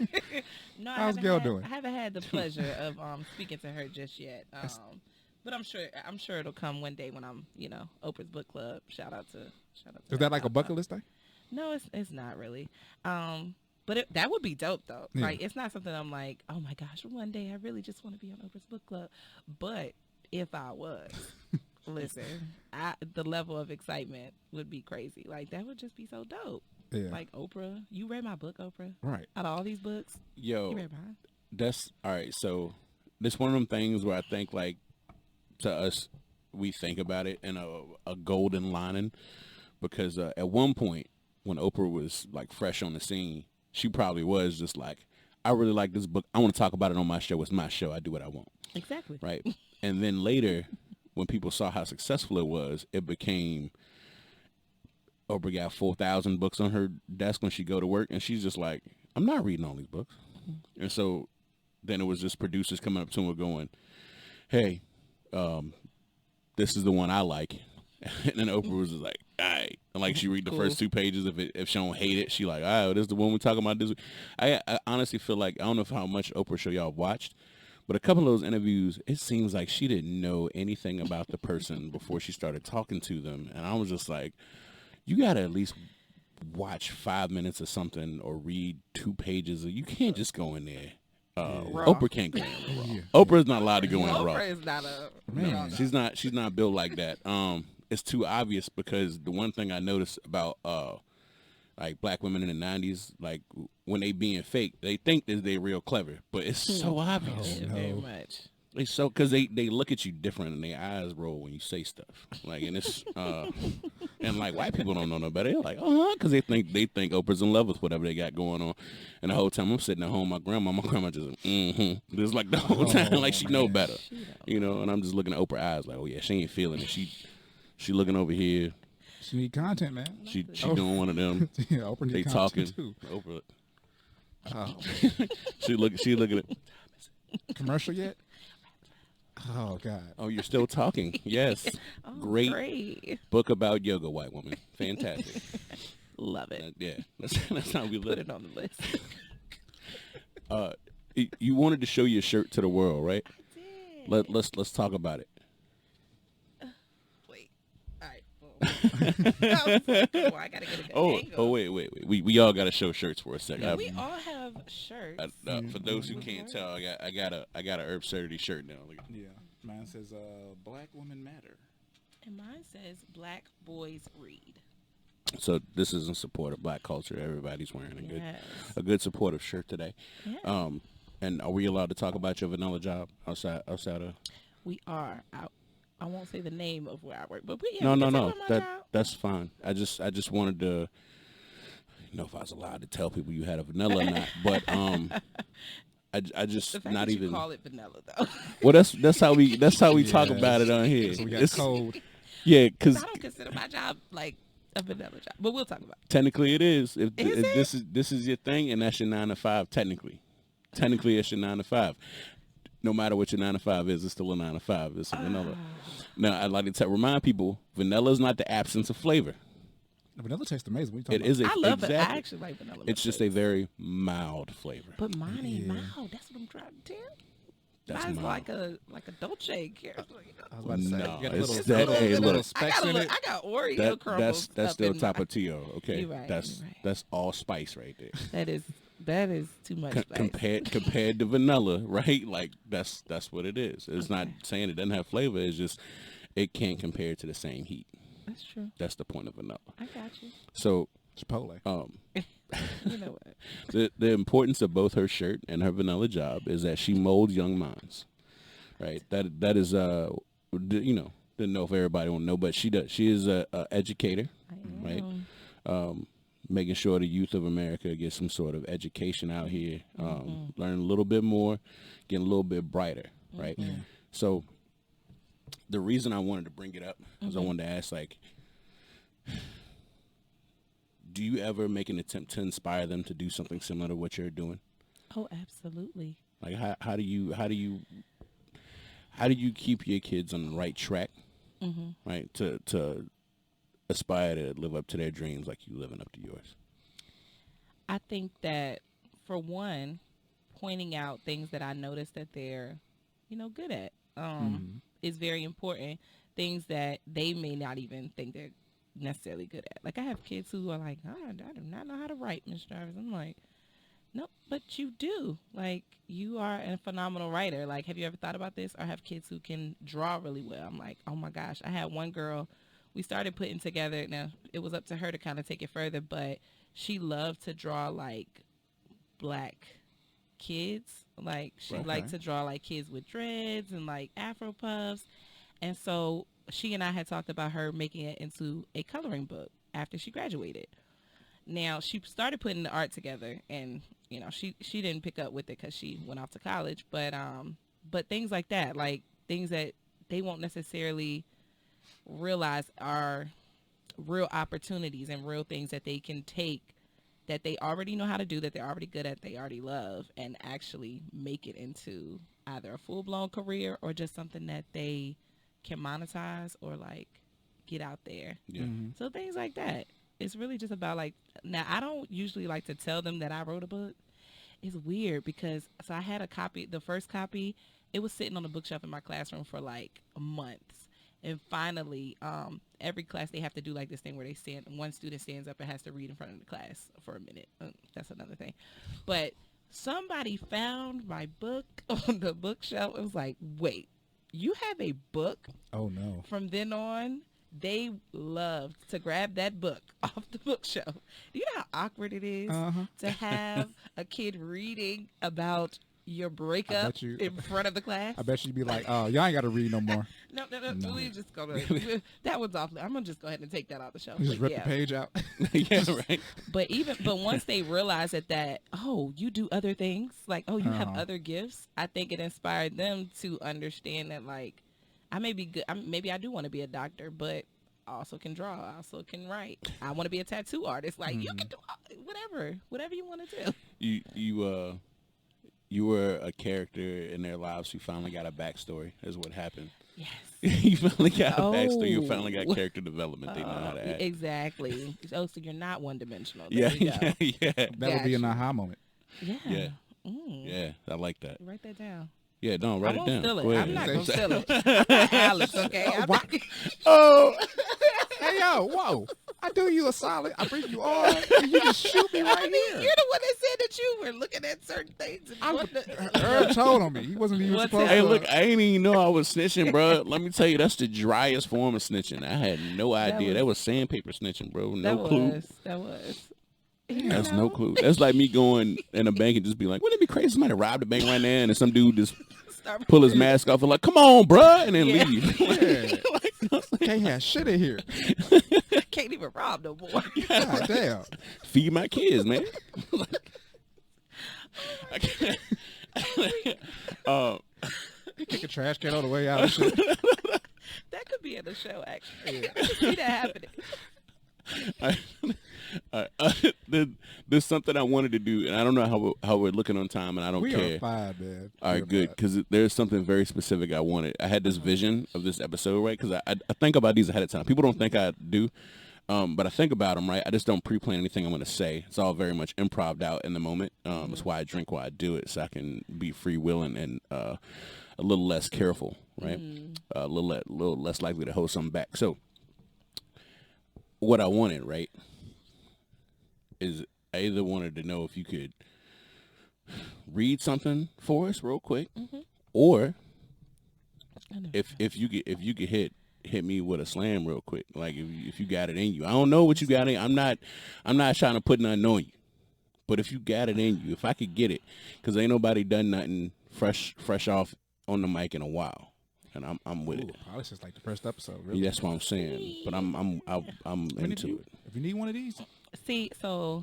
No, I How's haven't Gail had, doing? I haven't had the pleasure of speaking to her just yet. But I'm sure it'll come one day when I'm Oprah's book club. Shout out to. Is that like a bucket list thing? No, it's not really. But that would be dope though. Yeah. Like it's not something I'm like, oh my gosh, one day I really just want to be on Oprah's book club. But if I was, listen, the level of excitement would be crazy. Like that would just be so dope. Yeah. Like Oprah, you read my book, Oprah. Right. Out of all these books, Yo, you read mine. that's all right. So this one of them things where I think like to us, we think about it in a golden lining because at one point when Oprah was like fresh on the scene, she probably was just like, I really like this book. I want to talk about it on my show. It's my show. I do what I want. Exactly. Right. And then later, when people saw how successful it was, it became Oprah got 4,000 books on her desk when she go to work, and she's just like, I'm not reading all these books. And so then it was just producers coming up to him going, hey, this is the one I like. And then Oprah was just like, all right. And like she read the first 2 pages. If she don't hate it, she like, all right, this is the one we're talking about. This. I honestly feel like, I don't know how much Oprah show y'all watched, but a couple of those interviews, it seems like she didn't know anything about the person before she started talking to them. And I was just like, you got to at least watch 5 minutes of something or read 2 pages. You can't just go in there. Oprah can't go in there raw. Oprah's not allowed to go in raw. Oprah is not a No, she's not built like that. It's too obvious because the one thing I noticed about like black women in the 90s, like when they being fake, they think that they real clever, but it's so obvious. very much. They so because they look at you different and their eyes roll when you say stuff. Like, and it's and like white people don't know no better. They're like, because they think Oprah's in love with whatever they got going on. And the whole time I'm sitting at home, my grandma just just like the whole time like she know better, you know. And I'm just looking at Oprah's eyes like, oh yeah, she ain't feeling it. She looking over here. She need content, man. She doing one of them. Yeah, Oprah they need talking. Too. Oprah. Oh. She looking at Commercial yet? Oh God. Oh, you're still talking. Yes. Great book about yoga, white woman. Fantastic. Love it. Yeah. That's how we live. Put it on the list. You wanted to show your shirt to the world, right? I did. Let's talk about it. Wait. All right. Well, I gotta get a good angle. Wait. We all gotta show shirts for a second. We all have shirts. For those who can't tell, I got a Herbsurdity shirt now. Look. Yeah. Mine says Black Women Matter. And mine says Black Boys Read. So this is in support of black culture. Everybody's wearing a good supportive shirt today. Yeah. And are we allowed to talk about your vanilla job outside of? We are out. I won't say the name of where I work, but no. That's fine. I just wanted to know if I was allowed to tell people you had a vanilla or not. But I just the fact not that even you call it vanilla though. Well, that's how we talk about it on here. So we got code. Yeah, because I don't consider my job like a vanilla job, but we'll talk about it. Technically, it is. If this is your thing, and that's your 9 to 5. Technically, it's your 9 to 5. No matter what your 9 to 5 is, it's still a 9 to 5. It's a vanilla. Now, I'd like to remind people, vanilla is not the absence of flavor. Vanilla tastes amazing. What are you It talking is. I love exactly. it. I actually like vanilla. It's just a very mild flavor. But mine ain't mild. That's what I'm trying to tell. That's Mine's mild. like a Dolce character. I was about to say, No, you got it's little, that- little, hey, little look. specks in it. I got Oreo crumbles. That's up still in top my- of T.O., okay? You're right, That's you're right. that's all spice right there. That is too much. spice. Compared to vanilla, right? Like that's what it is. It's not saying it doesn't have flavor. It's just it can't compare to the same heat. That's true. That's the point of vanilla. I got you. So Chipotle. You know what? the importance of both her shirt and her vanilla job is that she molds young minds, right? That is didn't know if everybody will know, but she does. She is a educator, right? Making sure the youth of America get some sort of education out here, learn a little bit more, getting a little bit brighter, right? So the reason I wanted to bring it up is I wanted to ask, like, do you ever make an attempt to inspire them to do something similar to what you're doing? Oh, absolutely. Like, how do you keep your kids on the right track, right? To aspire to live up to their dreams like you living up to yours. I think that, for one, pointing out things that I notice that they're, good at is very important. Things that they may not even think they're necessarily good at. Like, I have kids who are like, I do not know how to write, Miss Jarvis. I'm like, no, but you do. Like, you are a phenomenal writer. Like, have you ever thought about this? Or have kids who can draw really well. I'm like, oh my gosh. I had one girl, we started putting together. Now, it was up to her to kind of take it further, but she loved to draw, like, black kids. Like, she liked to draw, like, kids with dreads and, like, Afro puffs. And so she and I had talked about her making it into a coloring book after she graduated. Now, she started putting the art together, and, she didn't pick up with it because she went off to college. But things like that, like things that they won't necessarily realize are real opportunities and real things that they can take that they already know how to do, that they're already good at, they already love, and actually make it into either a full-blown career or just something that they can monetize or like get out there. Yeah. So things like that. It's really just about like, now I don't usually like to tell them that I wrote a book. It's weird because, so I had a copy, the first copy, it was sitting on the bookshelf in my classroom for like months. And finally, every class they have to do like this thing where they stand, one student stands up and has to read in front of the class for a minute. That's another thing. But somebody found my book on the bookshelf. It was like, wait, you have a book? Oh no. From then on, they loved to grab that book off the bookshelf. Do you know how awkward it is to have a kid reading about your breakup in front of the class? I bet you'd be like, oh, y'all ain't got to read no more. No. We just gonna that one's off. I'm gonna just go ahead and take that off the shelf. You just rip the page out. Yeah, right. But once they realize that oh, you do other things, like oh, you have other gifts, I think it inspired them to understand that like I may be good. Maybe I do want to be a doctor, but I also can draw. I also can write. I want to be a tattoo artist. Like you can do whatever you want to do. You were a character in their lives who finally got a backstory, is what happened. Yes. You finally got a backstory. You finally got character development. They know how to act. Exactly. Oh, so you're not one-dimensional. Yeah. That would be an aha moment. Yeah. Yeah. Yeah, I like that. Write that down. Yeah, don't write it down. Steal it. Go ahead. I'm not going to steal it. I'm not Alex, okay? Oh. Hey, yo, whoa. I do you a solid. I bring you on, and you just shoot me right here. You're the one that said that you were looking at certain things. Herb told on me. He wasn't even supposed to. Hey, look, I ain't even know I was snitching, bro. Let me tell you, that's the driest form of snitching. I had no idea. That was sandpaper snitching, bro. No clue. That was. That's no clue. That's like me going in a bank and just be like, wouldn't it be crazy somebody robbed the bank right now and then some dude just pull his mask off and like, come on, bruh, and then leave. Can't have shit in here. Can't even rob no more. God damn. Feed my kids, man. I can't. Kick a trash can all the way out and shit. That could be in the show, actually. I can see that happening. There's something I wanted to do, and I don't know how we're looking on time, and I don't care. We are fine, man. All right, good, because there's something very specific I wanted. I had this vision of this episode, right? Because I think about these ahead of time. People don't think I do, but I think about them, right? I just don't pre-plan anything I'm going to say. It's all very much improv out in the moment. That's why I drink while I do it, so I can be free-willing and a little less careful, right? A little less likely to hold something back. So what I wanted, right, is I either wanted to know if you could read something for us real quick, or if you could hit me with a slam real quick, like if you got it in you. I don't know what you got in. I'm not trying to put nothing on you, but if you got it in you, if I could get it, because ain't nobody done nothing fresh off on the mic in a while. And I'm with it. Probably since like the first episode, really. Yeah, that's what I'm saying. But I'm into it. If you need one of these, see, so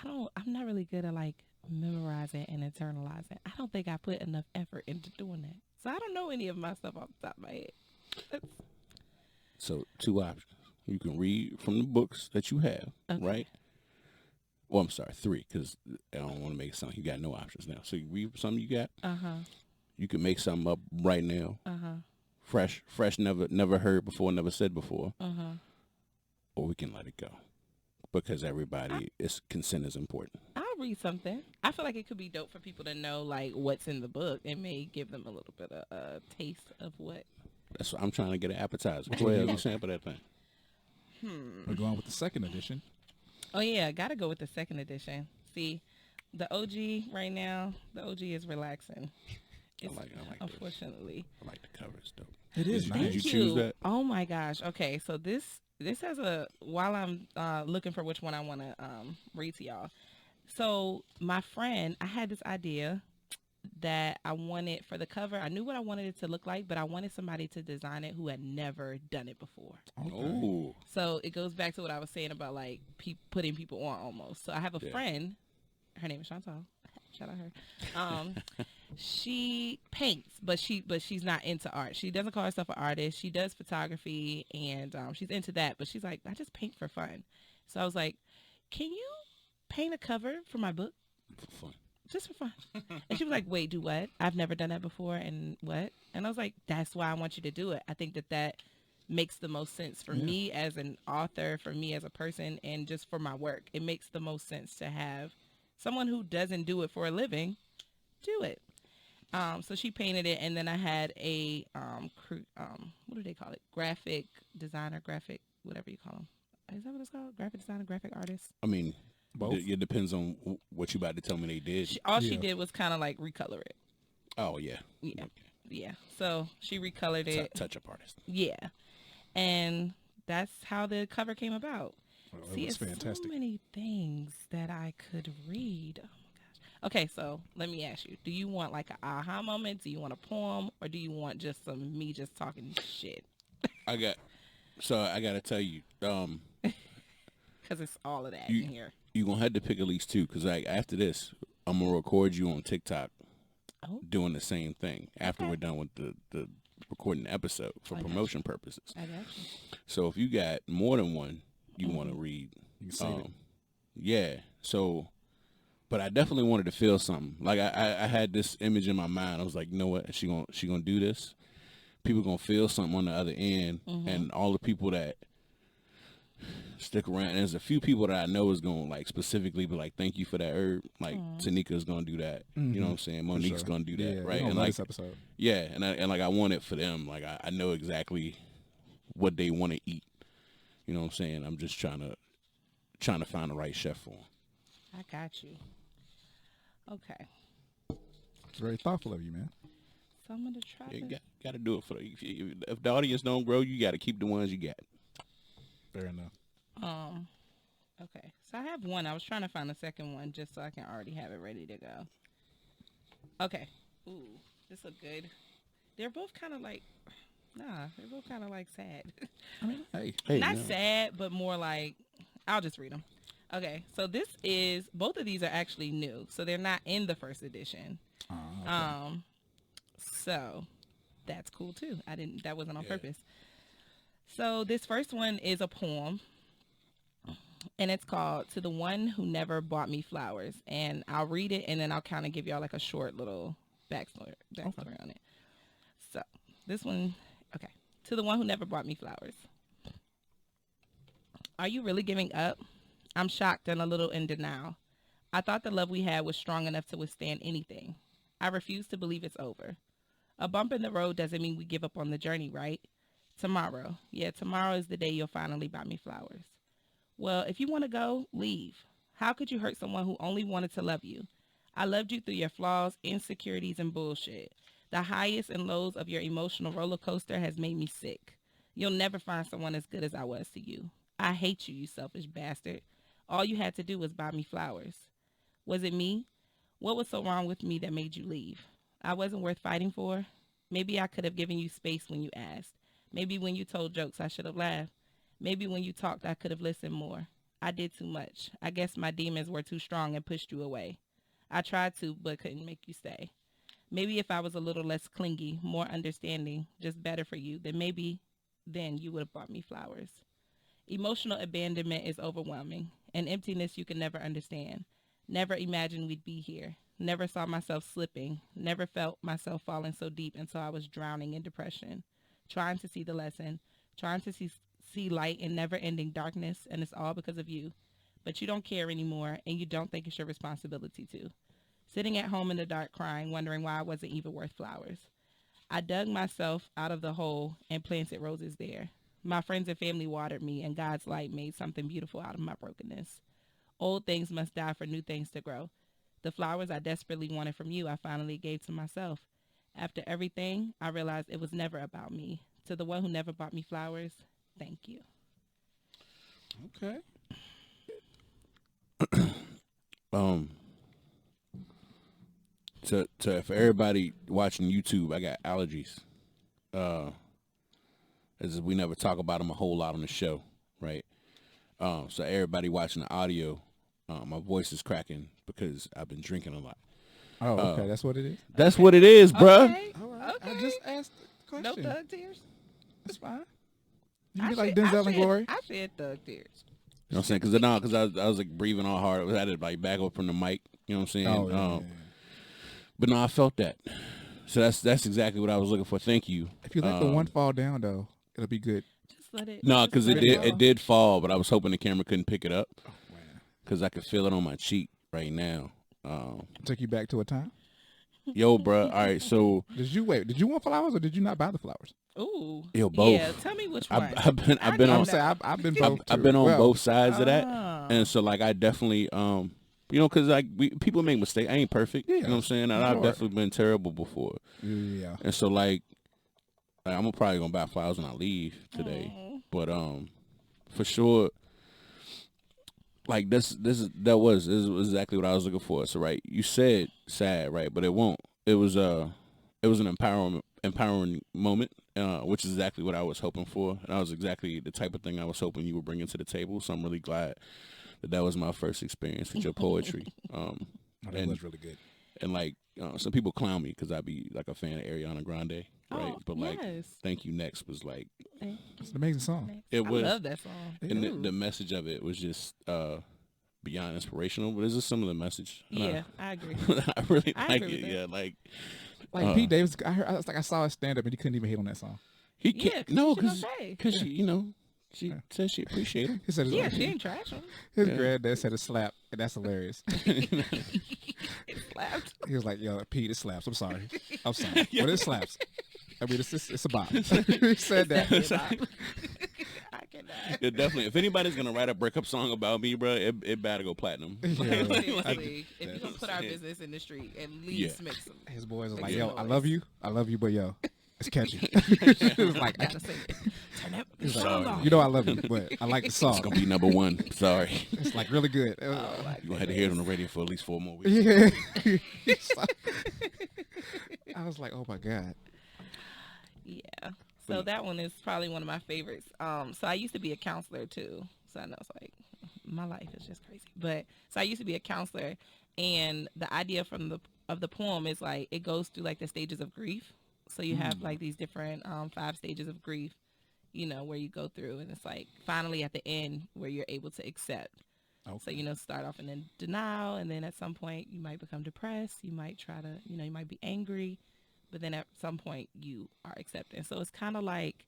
I'm not really good at like memorizing and internalizing. I don't think I put enough effort into doing that. So I don't know any of my stuff off the top of my head. So 2 options. You can read from the books that you have, right? Well, I'm sorry, 3, because I don't want to make it sound you got no options now. So you read something you got. You can make something up right now. Fresh, never heard before, never said before. Or we can let it go, because consent is important. I'll read something. I feel like it could be dope for people to know like what's in the book. It may give them a little bit of a taste of what. That's what I'm trying to get an appetizer. Go ahead, you sample that thing. We're going with the second edition. Oh yeah, gotta go with the second edition. See, the OG right now, the OG is relaxing. I like unfortunately. I like the cover. It's dope. It is nice. Did you choose that? Oh my gosh. Okay, so this has while I'm looking for which one I want to read to y'all. So my friend, I had this idea that I wanted for the cover. I knew what I wanted it to look like, but I wanted somebody to design it who had never done it before. Oh. So it goes back to what I was saying about like putting people on almost. So I have a friend. Her name is Chantal. Shout out her. She paints, but she's not into art. She doesn't call herself an artist. She does photography, and she's into that. But she's like, I just paint for fun. So I was like, can you paint a cover for my book. For fun. Just for fun. And she was like, wait, do what? I've never done that before. And what? And I was like, that's why I want you to do it. I think that makes the most sense for me as an author, for me as a person, and just for my work. It makes the most sense to have someone who doesn't do it for a living do it. So she painted it, and then I had a, what do they call it? Graphic designer, whatever you call them. Is that what it's called? Graphic designer, graphic artist? I mean, both. It depends on what you about to tell me they did. She did was kind of like recolor it. Oh, yeah. Yeah. Okay. Yeah. So she recolored it. Touch-up artist. Yeah. And that's how the cover came about. Oh, See, it was it's fantastic. so many things that I could read. Oh, my gosh. Okay, so let me ask you. Do you want like an aha moment? Do you want a poem? Or do you want just me just talking shit? I got to tell you. Because it's all of that in here. You're going to have to pick at least two. Because like, after this, I'm going to record you on TikTok doing the same thing after we're done with the recording the episode for promotion purposes. I got you. So if you got more than one you want to read, you can save it. Yeah. So, but I definitely wanted to feel something. Like I had this image in my mind. I was like, you know what? She gonna do this. People gonna feel something on the other end, and all the people that stick around. And there's a few people that I know is gonna like specifically be like, thank you for that herb. Like Tanika's gonna do that. You know what I'm saying? Monique's gonna do that, right? And like this episode. Yeah, and like I want it for them. Like I know exactly what they want to eat. You know what I'm saying? I'm just trying to find the right chef for them. I got you. Okay. It's very thoughtful of you, man. So I'm gonna try. You got to do it for if the audience don't grow, you got to keep the ones you got. Fair enough. Okay. So I have one. I was trying to find a second one just so I can already have it ready to go. Okay. Ooh, this look good. They're both kind of like, they're both kind of like sad. I mean, hey, not sad, but more like, I'll just read them. Okay. So both of these are actually new, so they're not in the first edition. Okay. So that's cool too. That wasn't on purpose. So this first one is a poem, and it's called "To the One Who Never Bought Me Flowers." And I'll read it, and then I'll kind of give y'all like a short little backstory on it. So this one, okay. To the one who never bought me flowers. Are you really giving up? I'm shocked and a little in denial. I thought the love we had was strong enough to withstand anything. I refuse to believe it's over. A bump in the road doesn't mean we give up on the journey, right? Tomorrow. Yeah, tomorrow is the day you'll finally buy me flowers. Well, if you want to go, leave. How could you hurt someone who only wanted to love you? I loved you through your flaws, insecurities, and bullshit. The highs and lows of your emotional roller coaster has made me sick. You'll never find someone as good as I was to you. I hate you, you selfish bastard. All you had to do was buy me flowers. Was it me? What was so wrong with me that made you leave? I wasn't worth fighting for? Maybe I could have given you space when you asked. Maybe when you told jokes, I should have laughed. Maybe when you talked, I could have listened more. I did too much. I guess my demons were too strong and pushed you away. I tried to, but couldn't make you stay. Maybe if I was a little less clingy, more understanding, just better for you, then maybe then you would have bought me flowers. Emotional abandonment is overwhelming, an emptiness you can never understand. Never imagined we'd be here. Never saw myself slipping. Never felt myself falling so deep until I was drowning in depression. Trying to see the lesson. Trying to see light in never-ending darkness, and it's all because of you. But you don't care anymore, and you don't think it's your responsibility to. Sitting at home in the dark crying, wondering why I wasn't even worth flowers. I dug myself out of the hole and planted roses there. My friends and family watered me, and God's light made something beautiful out of my brokenness. Old things must die for new things to grow. The flowers I desperately wanted from you, I finally gave to myself. After everything, I realized it was never about me. To the one who never bought me flowers, thank you. Okay. For everybody watching YouTube, I got allergies. As we never talk about them a whole lot on the show, right? So everybody watching the audio, my voice is cracking because I've been drinking a lot. Oh, okay. That's what it is? That's what it is, bruh. Okay. All right. Okay. I just asked the No question. thug tears? That's fine. You be like Denzel and Glory? I shed thug tears. You know what I'm saying? Because I was like breathing all hard. I had to like back up from the mic. You know what I'm saying? Oh, yeah. But no, I felt that. So that's exactly what I was looking for. Thank you. If you let the one fall down though, it'll be good. Just let it. No, just because let it go. did fall, but I was hoping the camera couldn't pick it up Oh man. because I could feel it on my cheek right now. Took you back to a time. Yo, bro. All right, so Did you want flowers or did you not buy the flowers? Ooh. yo, both. Yeah. Tell me which one. I've been I on know I'm that. saying I've been both. I've been on Well, both sides of that, Ah. and so like I definitely you know, because like people make mistakes. I ain't perfect. You know what I'm saying? And I've Sure. definitely been terrible before. Yeah. And so like I'm probably gonna buy flowers when I leave today. But for sure, like this was exactly what I was looking for. So right, you said sad, right? But it won't. It was an empowering moment, which is exactly what I was hoping for. And that was exactly the type of thing I was hoping you would bring into the table. So I'm really glad that was my first experience with your poetry. That was really good. And like some people clown me because I be like a fan of Ariana Grande, right? Oh, But like, yes. Thank You Next was like It's an amazing song. it was, I love that song. and the message of it was just beyond inspirational. But this is some of the message. And Yeah, I agree. I really I like agree it. with that. Yeah, like Like Pete Davis, I saw his stand up and he couldn't even hate on that song. he Yeah, can't. 'cause No, she because okay. she, you know, she said she appreciate him. He said his, Yeah, she ain't trash him. his granddad said it slapped, and that's hilarious. It slapped. He was like, "Yo, Pete, it slaps. I'm sorry, but it slaps. I mean, it's a bop." He said that. I cannot. Yeah, definitely. If anybody's gonna write a breakup song about me, bro, it better go platinum. Yeah. Seriously, if you're gonna put our business in the street, at least Yeah. make some. His boys was Make like, some "Yo, I noise. love you, but yo, it's catchy." He was like, Gotta sing it. Turn that he's song like, off. "You know I love you, but I like the It's song. gonna be number one. Sorry, It's like really good." Oh, my you gonna have to hear it on the radio for at least 4 more weeks. Yeah. I was like, "Oh my god." Yeah. So that one is probably one of my favorites. So I used to be a counselor too. So I know it's like my life is just crazy. But so I used to be a counselor, and the idea of the poem is like it goes through like the stages of grief. So you have like these different 5 stages of grief, you know, where you go through, and it's like finally at the end where you're able to accept. Okay. So, you know, start off in denial, and then at some point you might become depressed. You might try to, you know, you might be angry, but then at some point you are accepting. So it's kind of like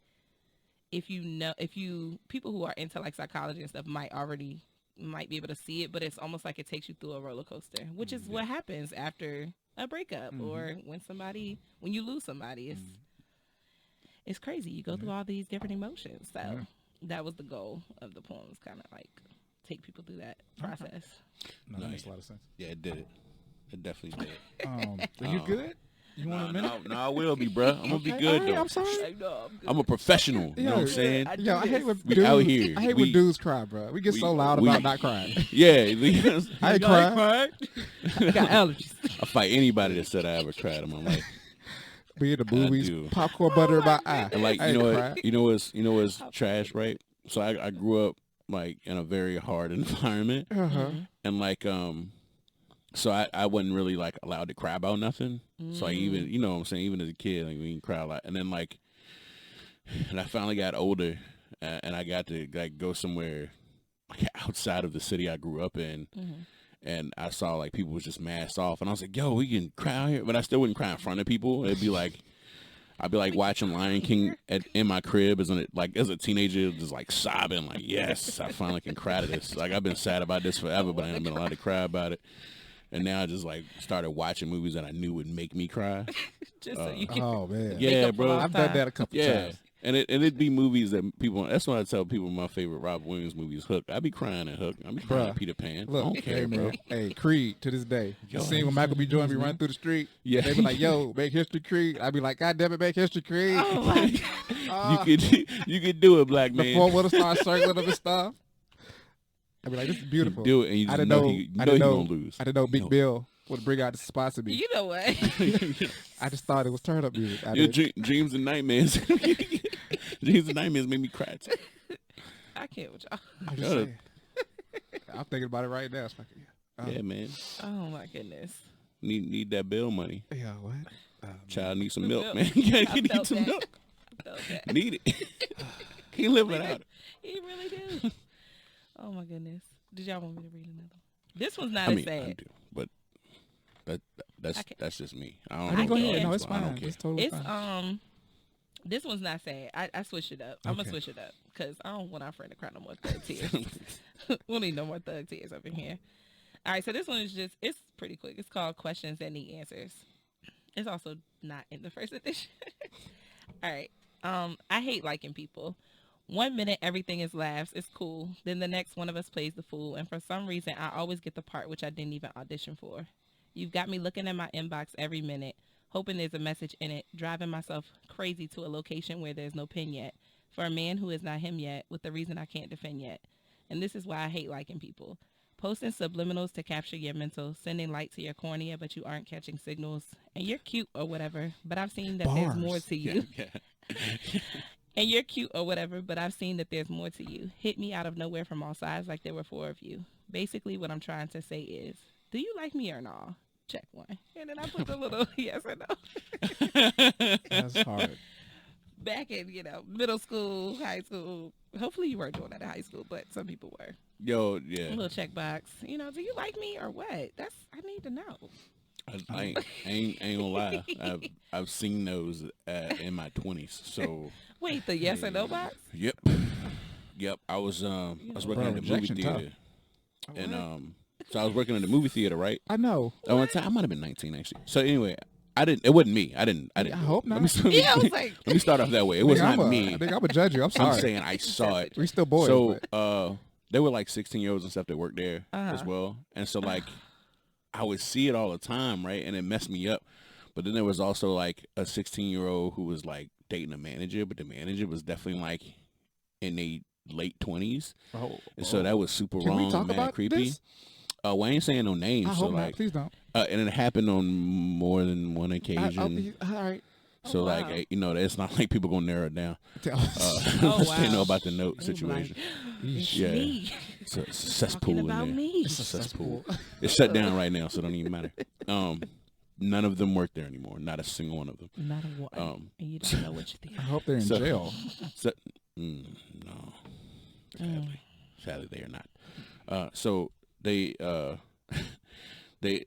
people who are into like psychology and stuff might be able to see it, but it's almost like it takes you through a roller coaster, which is what happens after a breakup or when you lose somebody. It's crazy. You go through all these different emotions. So that was the goal of the poem, is kind of like take people through that process. No, that makes a lot of sense. Yeah, it did. It definitely did. Are you good? You want a minute? No, I will be, bro. I'm gonna be Okay, good all right, though. I'm sorry. Like, no, I'm good. I'm a professional. You know what I'm saying? Yo, I hate when We dudes, out here. I hate We- when dudes cry, bro. We get so loud about not crying. Yeah, I ain't crying. I got allergies. I fight anybody that said I ever cried in my life. Be in the movies, do. popcorn butter in my eye. And like I you ain't know cry. what, you know what's trash, right? So I grew up like in a very hard environment, and like so I wasn't really like allowed to cry about nothing. So I even, you know what I'm saying, even as a kid, like we didn't cry a lot. And then like, and I finally got older, and I got to like go somewhere like outside of the city I grew up in. And I saw like people was just masked off, and I was like, "Yo, we can cry out here," but I still wouldn't cry in front of people. It'd be like, I'd be like watching Lion King in my crib, as a teenager, just like sobbing, like, "Yes, I finally can cry to this." Like I've been sad about this forever, but I haven't been allowed to cry about it. And now I just like started watching movies that I knew would make me cry. Just so you can Oh man, Yeah, up for bro. a long I've done time. that a couple Yeah. times. And it'd be movies that people. That's why I tell people my favorite Rob Williams movie is Hook. I be crying at Hook. I be crying at Bruh. Peter Pan. I Look, don't care, hey bro. man, hey Creed to this day. Yo, The scene when Michael B. Jordan be running through the street. Yeah. They be like, "Yo, make history, Creed." I be like, "God damn it, make history, Creed." Oh my God. You could do it, black The man. 4-wheeler start circling up and stuff. I be like, "This is beautiful." do it, and you I just didn't know know. he I didn't know. gonna lose. I didn't know Big No. Bill would bring out the spots of me. You know what? I just thought it was turn up music. I Your did. dreams and nightmares. Dreams and nightmares make me cry. Too. I can't with y'all. I'm just Shut up. saying. I'm thinking about it right now. It's like, Yeah, man. Oh my goodness. Need that bill money. yeah, what? Child needs some The milk, milk. man. You I need felt some that. milk. I felt that. Need it. Can't live without it. He really do. Oh my goodness. Did y'all want me to read another one? This one's not I as mean, sad. I do, but that's just me. I I don't go know. ahead. No, I it's fine. don't care. It's totally It's fine. this one's not sad. I switched it up. I'm Okay. gonna switch it up because I don't want our friend to cry no more thug tears. We don't need no more thug tears up in here. All right, so this one is it's pretty quick. It's called Questions That Need Answers. It's also not in the first edition. All right. I hate liking people. 1 minute everything is laughs, it's cool. Then the next one of us plays the fool, and for some reason I always get the part which I didn't even audition for. You've got me looking at my inbox every minute, hoping there's a message in it, driving myself crazy to a location where there's no pin yet, for a man who is not him yet, with the reason I can't defend yet. And this is why I hate liking people. Posting subliminals to capture your mental, sending light to your cornea, but you aren't catching signals. And you're cute or whatever, but I've seen that there's more to you. Yeah. And you're cute or whatever, but I've seen that there's more to you. Hit me out of nowhere from all sides like there were 4 of you. Basically, what I'm trying to say is, do you like me or not? Check 1. And then I put the little yes or no. That's hard. Back in, middle school, high school. Hopefully you weren't doing that in high school, but some people were. Yo, A yeah. little checkbox. Do you like me or what? I need to know. I ain't gonna lie. I've seen those in my 20s. So Wait, the yes or no box? yep. I was working Bro, at the movie rejection theater, tough. and so I was working at the movie theater, right? I know. At one time, I might have been 19 actually. So anyway, I didn't. It wasn't me. I didn't. I do it. hope not. Let me, Yeah, I was like, let me start off that way. It was not me. I think I'm gonna judge you. I'm I'm sorry. saying I saw it. We still boys. So but there were like 16-year-olds and stuff that worked there as Uh-huh. well, and so like I would see it all the time, right? And it messed me up. But then there was also like a 16-year-old who was like dating a manager, but the manager was definitely like in their late 20s, and so that was super Can wrong, we talk mad about creepy. this? Well, I ain't saying no names, I so hope not. like, Please don't. and it happened on more than one occasion. All right. So Oh, like, wow. it's not like people gonna narrow it down. Tell us. Oh, Unless they wow. know about the note They were situation. It's Yeah. me. It's a cesspool Talking in about there. me. It's a cesspool. It's shut down right now, so it don't even matter. None of them work there anymore. Not a single one of them. Not a one. And you don't know what you think. I hope they're in So- jail. So, no, sadly they are not. So they they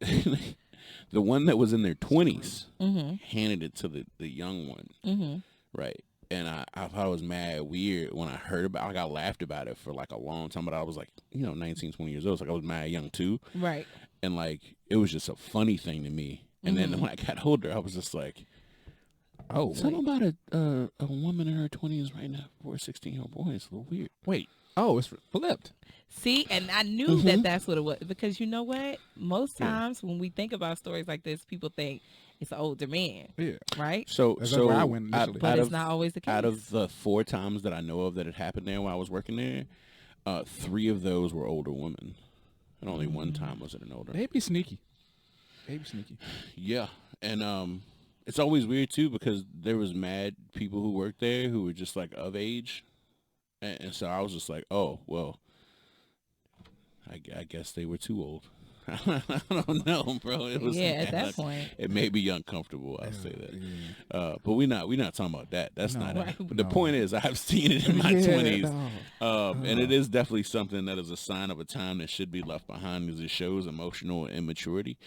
the one that was in their 20s handed it to the young one, right? And I thought it was mad weird when I heard about it. Like, I laughed about it for like a long time, but I was like, 19, 20 years old. So like I was mad young too. Right. And like, it was just a funny thing to me. And then when I got older, I was just like, Oh, something about a woman in her 20s right now for a 16-year-old boy is a little weird. wait. Oh, it's flipped. See, and I knew that that's what it was. Because you know what? Most times when we think about stories like this, people think it's an older man, Yeah. right? So, That's so where I went initially. But it's not always the case. Out of the 4 times that I know of that it happened there while I was working there, 3 of those were older women. And only one time was it an older. They be sneaky. They be sneaky. Yeah. And it's always weird too because there was mad people who worked there who were just like of age. And so I was just like, oh, well, I guess they were too old. I don't know, bro. It was at that point. It made me uncomfortable. I'll say that. But we're not talking about that. That's No, not right. it. But the point is, I've seen it in my 20s, no. and it is definitely something that is a sign of a time that should be left behind because it shows emotional immaturity,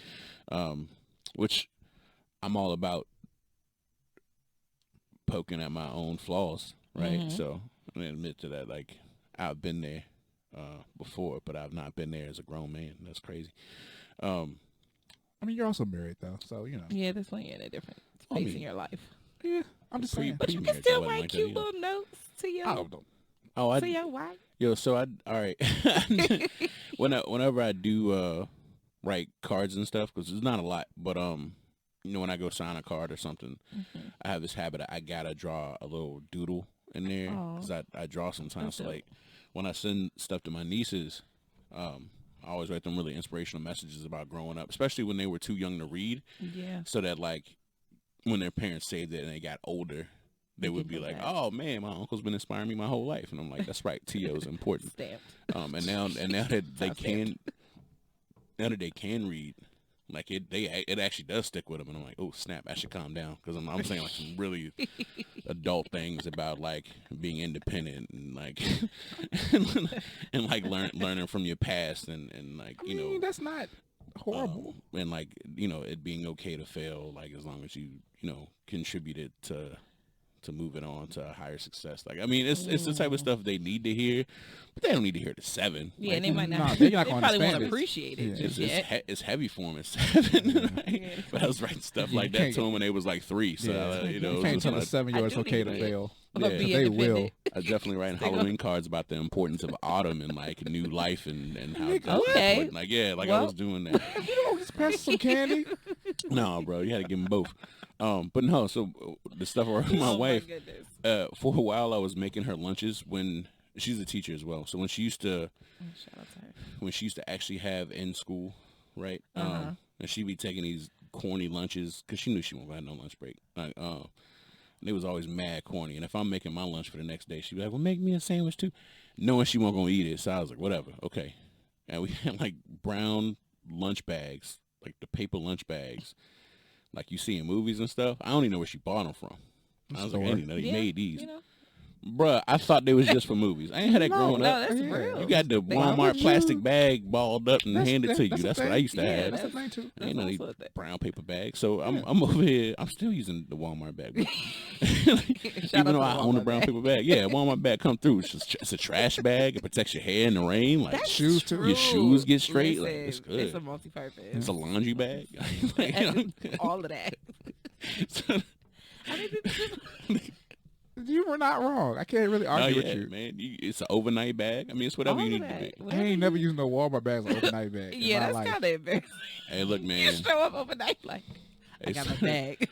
which I'm all about poking at my own flaws, right? So I admit to that. Like, I've been there before, but I've not been there as a grown man. That's crazy. I mean, you're also married though, so Yeah, that's when you're in a different space in your life. Yeah, I'm just saying. But you can Pre-marriage, still I wasn't write like that cute either. little notes to your I don't. Oh, to your wife. Yo, so all right. Whenever I do write cards and stuff, because it's not a lot, but when I go sign a card or something, I have this habit. I gotta draw a little doodle in there because I draw sometimes. So, like when I send stuff to my nieces, I always write them really inspirational messages about growing up, especially when they were too young to read. Yeah. So that like when their parents saved it and they got older, they would be go like, back. "Oh man, my uncle's been inspiring me my whole life," and I'm like, "That's right, T.O. is important." Stamped. And now that they can read, Like it actually does stick with them, and I'm like, oh snap, I should calm down because I'm saying like some really adult things about like being independent and like and like learning from your past and like that's not horrible. And like it being okay to fail, like as long as you contributed to move it on to a higher success. Like I mean, it's the type of stuff they need to hear, but they don't need to hear it at 7. Yeah, like, and they might not. They probably won't it. appreciate it. Yeah. Just It's heavy for them at 7. Right? But I was writing stuff like that to them when they was like 3. So you can't tell a 7-year-old it's okay to fail. Yeah, they will. I definitely write Halloween cards about the importance of autumn and like new life and how Okay. I was doing that. You don't just pass some candy. No, bro, you had to give them both. But no, so the stuff around my wife. For a while, I was making her lunches when she's a teacher as well. So when she used to, actually have in school, right? And she'd be taking these corny lunches because she knew she wouldn't have no lunch break. Like, and it was always mad corny. And if I'm making my lunch for the next day, she'd be like, "Well, make me a sandwich too," knowing she wasn't gonna eat it. So I was like, "Whatever, okay." And we had like brown lunch bags, like the paper lunch bags, like you see in movies and stuff. I don't even know where she bought them from. I was like, I didn't know they made these. Bruh, I thought they was just for movies. I ain't had that growing up. No, that's real. You got the Walmart plastic bag balled up and handed to you. That's what I used to have. That's a thing too. Ain't none of these brown paper bags. So I'm over here. I'm still using the Walmart bag. Even though I own a brown paper bag. Yeah, Walmart bag come through. It's a trash bag. It protects your hair in the rain. Like shoes too. Your shoes get straight. Listen, like, it's good. It's a multi-purpose. It's a laundry bag. All of that. You were not wrong. I can't really argue with you, man. It's an overnight bag. I mean, it's whatever you need to do. I ain't never used no Walmart bags or overnight bag. Yeah, that's kind of embarrassing. Hey, look, man. You show up overnight like, I got my bag.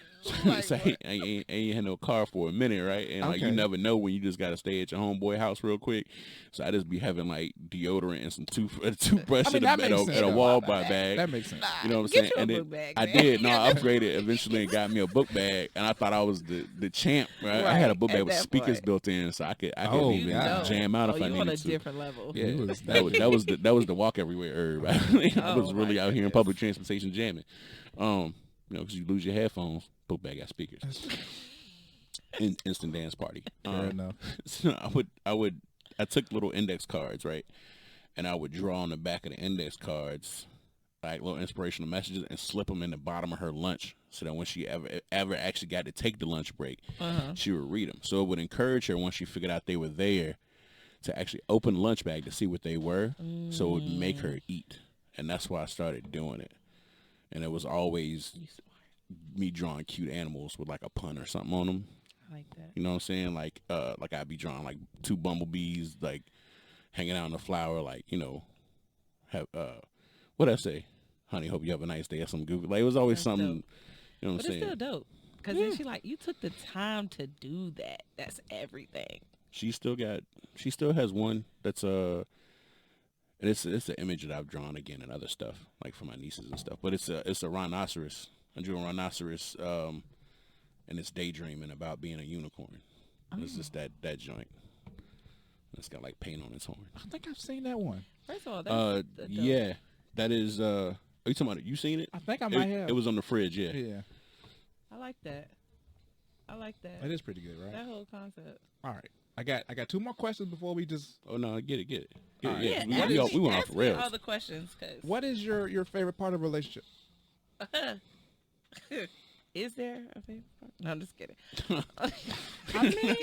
So I ain't had no car for a minute, right? And like you never know when you just gotta stay at your homeboy house real quick. So I just be having like deodorant and some toothbrush at a Walmart bag. That makes sense. You know what I'm saying? And then bag, I did. No, I upgraded eventually and got me a book bag, and I thought I was the champ. Right? I had a book bag with speakers built in, so I could even jam out if I needed to. On a different level. Yeah, that was the walk everywhere herb. I was really out here in public transportation jamming. Because you lose your headphones, book bag got speakers. Instant dance party. Fair enough. So I took little index cards, right? And I would draw on the back of the index cards like little inspirational messages and slip them in the bottom of her lunch so that when she ever actually got to take the lunch break, she would read them. So it would encourage her once she figured out they were there to actually open the lunch bag to see what they were. So it would make her eat. And that's why I started doing it. And it was always me drawing cute animals with like a pun or something on them. I like that. You know what I'm saying? Like I'd be drawing like 2 bumblebees like hanging out in the flower, like, have what I say? Honey, hope you have a nice day or some goofy. Like it was always something, dope. You know what I'm saying? But it's still dope. Because then she like, you took the time to do that. That's everything. She still has one that's and it's an image that I've drawn again and other stuff, like for my nieces and stuff. But it's a rhinoceros. I drew a rhinoceros, and it's daydreaming about being a unicorn. It's just that joint. It's got like paint on its horn. I think I've seen that one. First of all, yeah, that is. Are you talking about it? You seen it? I think I might have. It was on the fridge. Yeah. Yeah. I like that. That is pretty good, right? That whole concept. All right. I got 2 more questions before we just. Oh no, get it. Right. Yeah, we went off the rails. All the questions, cause what is your favorite part of a relationship? Is there a favorite part? No, I'm just kidding. I mean,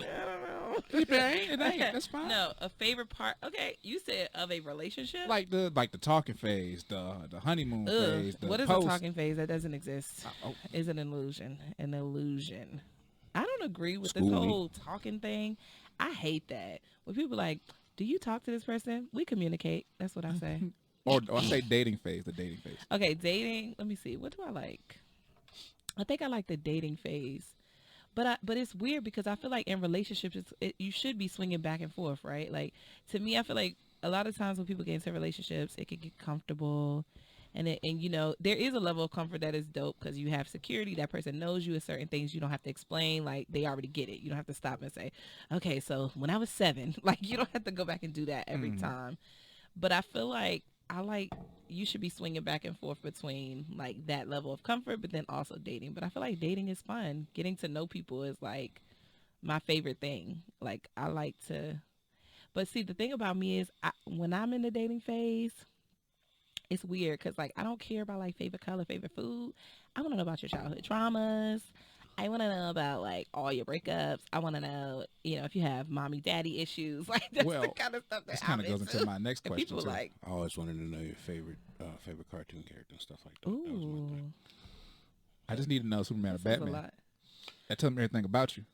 I don't know. It ain't. That's fine. No, a favorite part. Okay, you said of a relationship. Like the talking phase, the honeymoon phase. What is a talking phase? That doesn't exist. Is an illusion. An illusion. I don't agree with this whole talking thing. I hate that. When people are like, do you talk to this person? We communicate. That's what I say. or I say dating phase, the dating phase. Okay, dating. Let me see. What do I like? I think I like the dating phase. But it's weird because I feel like in relationships, you should be swinging back and forth, right? Like, to me, I feel like a lot of times when people get into relationships, it can get comfortable. And there is a level of comfort that is dope because you have security. That person knows you. At certain things you don't have to explain. Like, they already get it. You don't have to stop and say, okay, so when I was 7, like, you don't have to go back and do that every time. But I feel like you should be swinging back and forth between like that level of comfort, but then also dating. But I feel like dating is fun. Getting to know people is like my favorite thing. Like I like to, but see, the thing about me is when I'm in the dating phase, it's weird because like I don't care about like favorite color, favorite food. I want to know about your childhood traumas. I want to know about like all your breakups. I want to know, if you have mommy daddy issues. Like that's the kind of stuff that this kind of goes into my next question people too. like. I always wanted to know your favorite cartoon character and stuff like that. That was my Ooh, thing. I just need to know Superman or this is a Batman. lot. That tells me everything about you.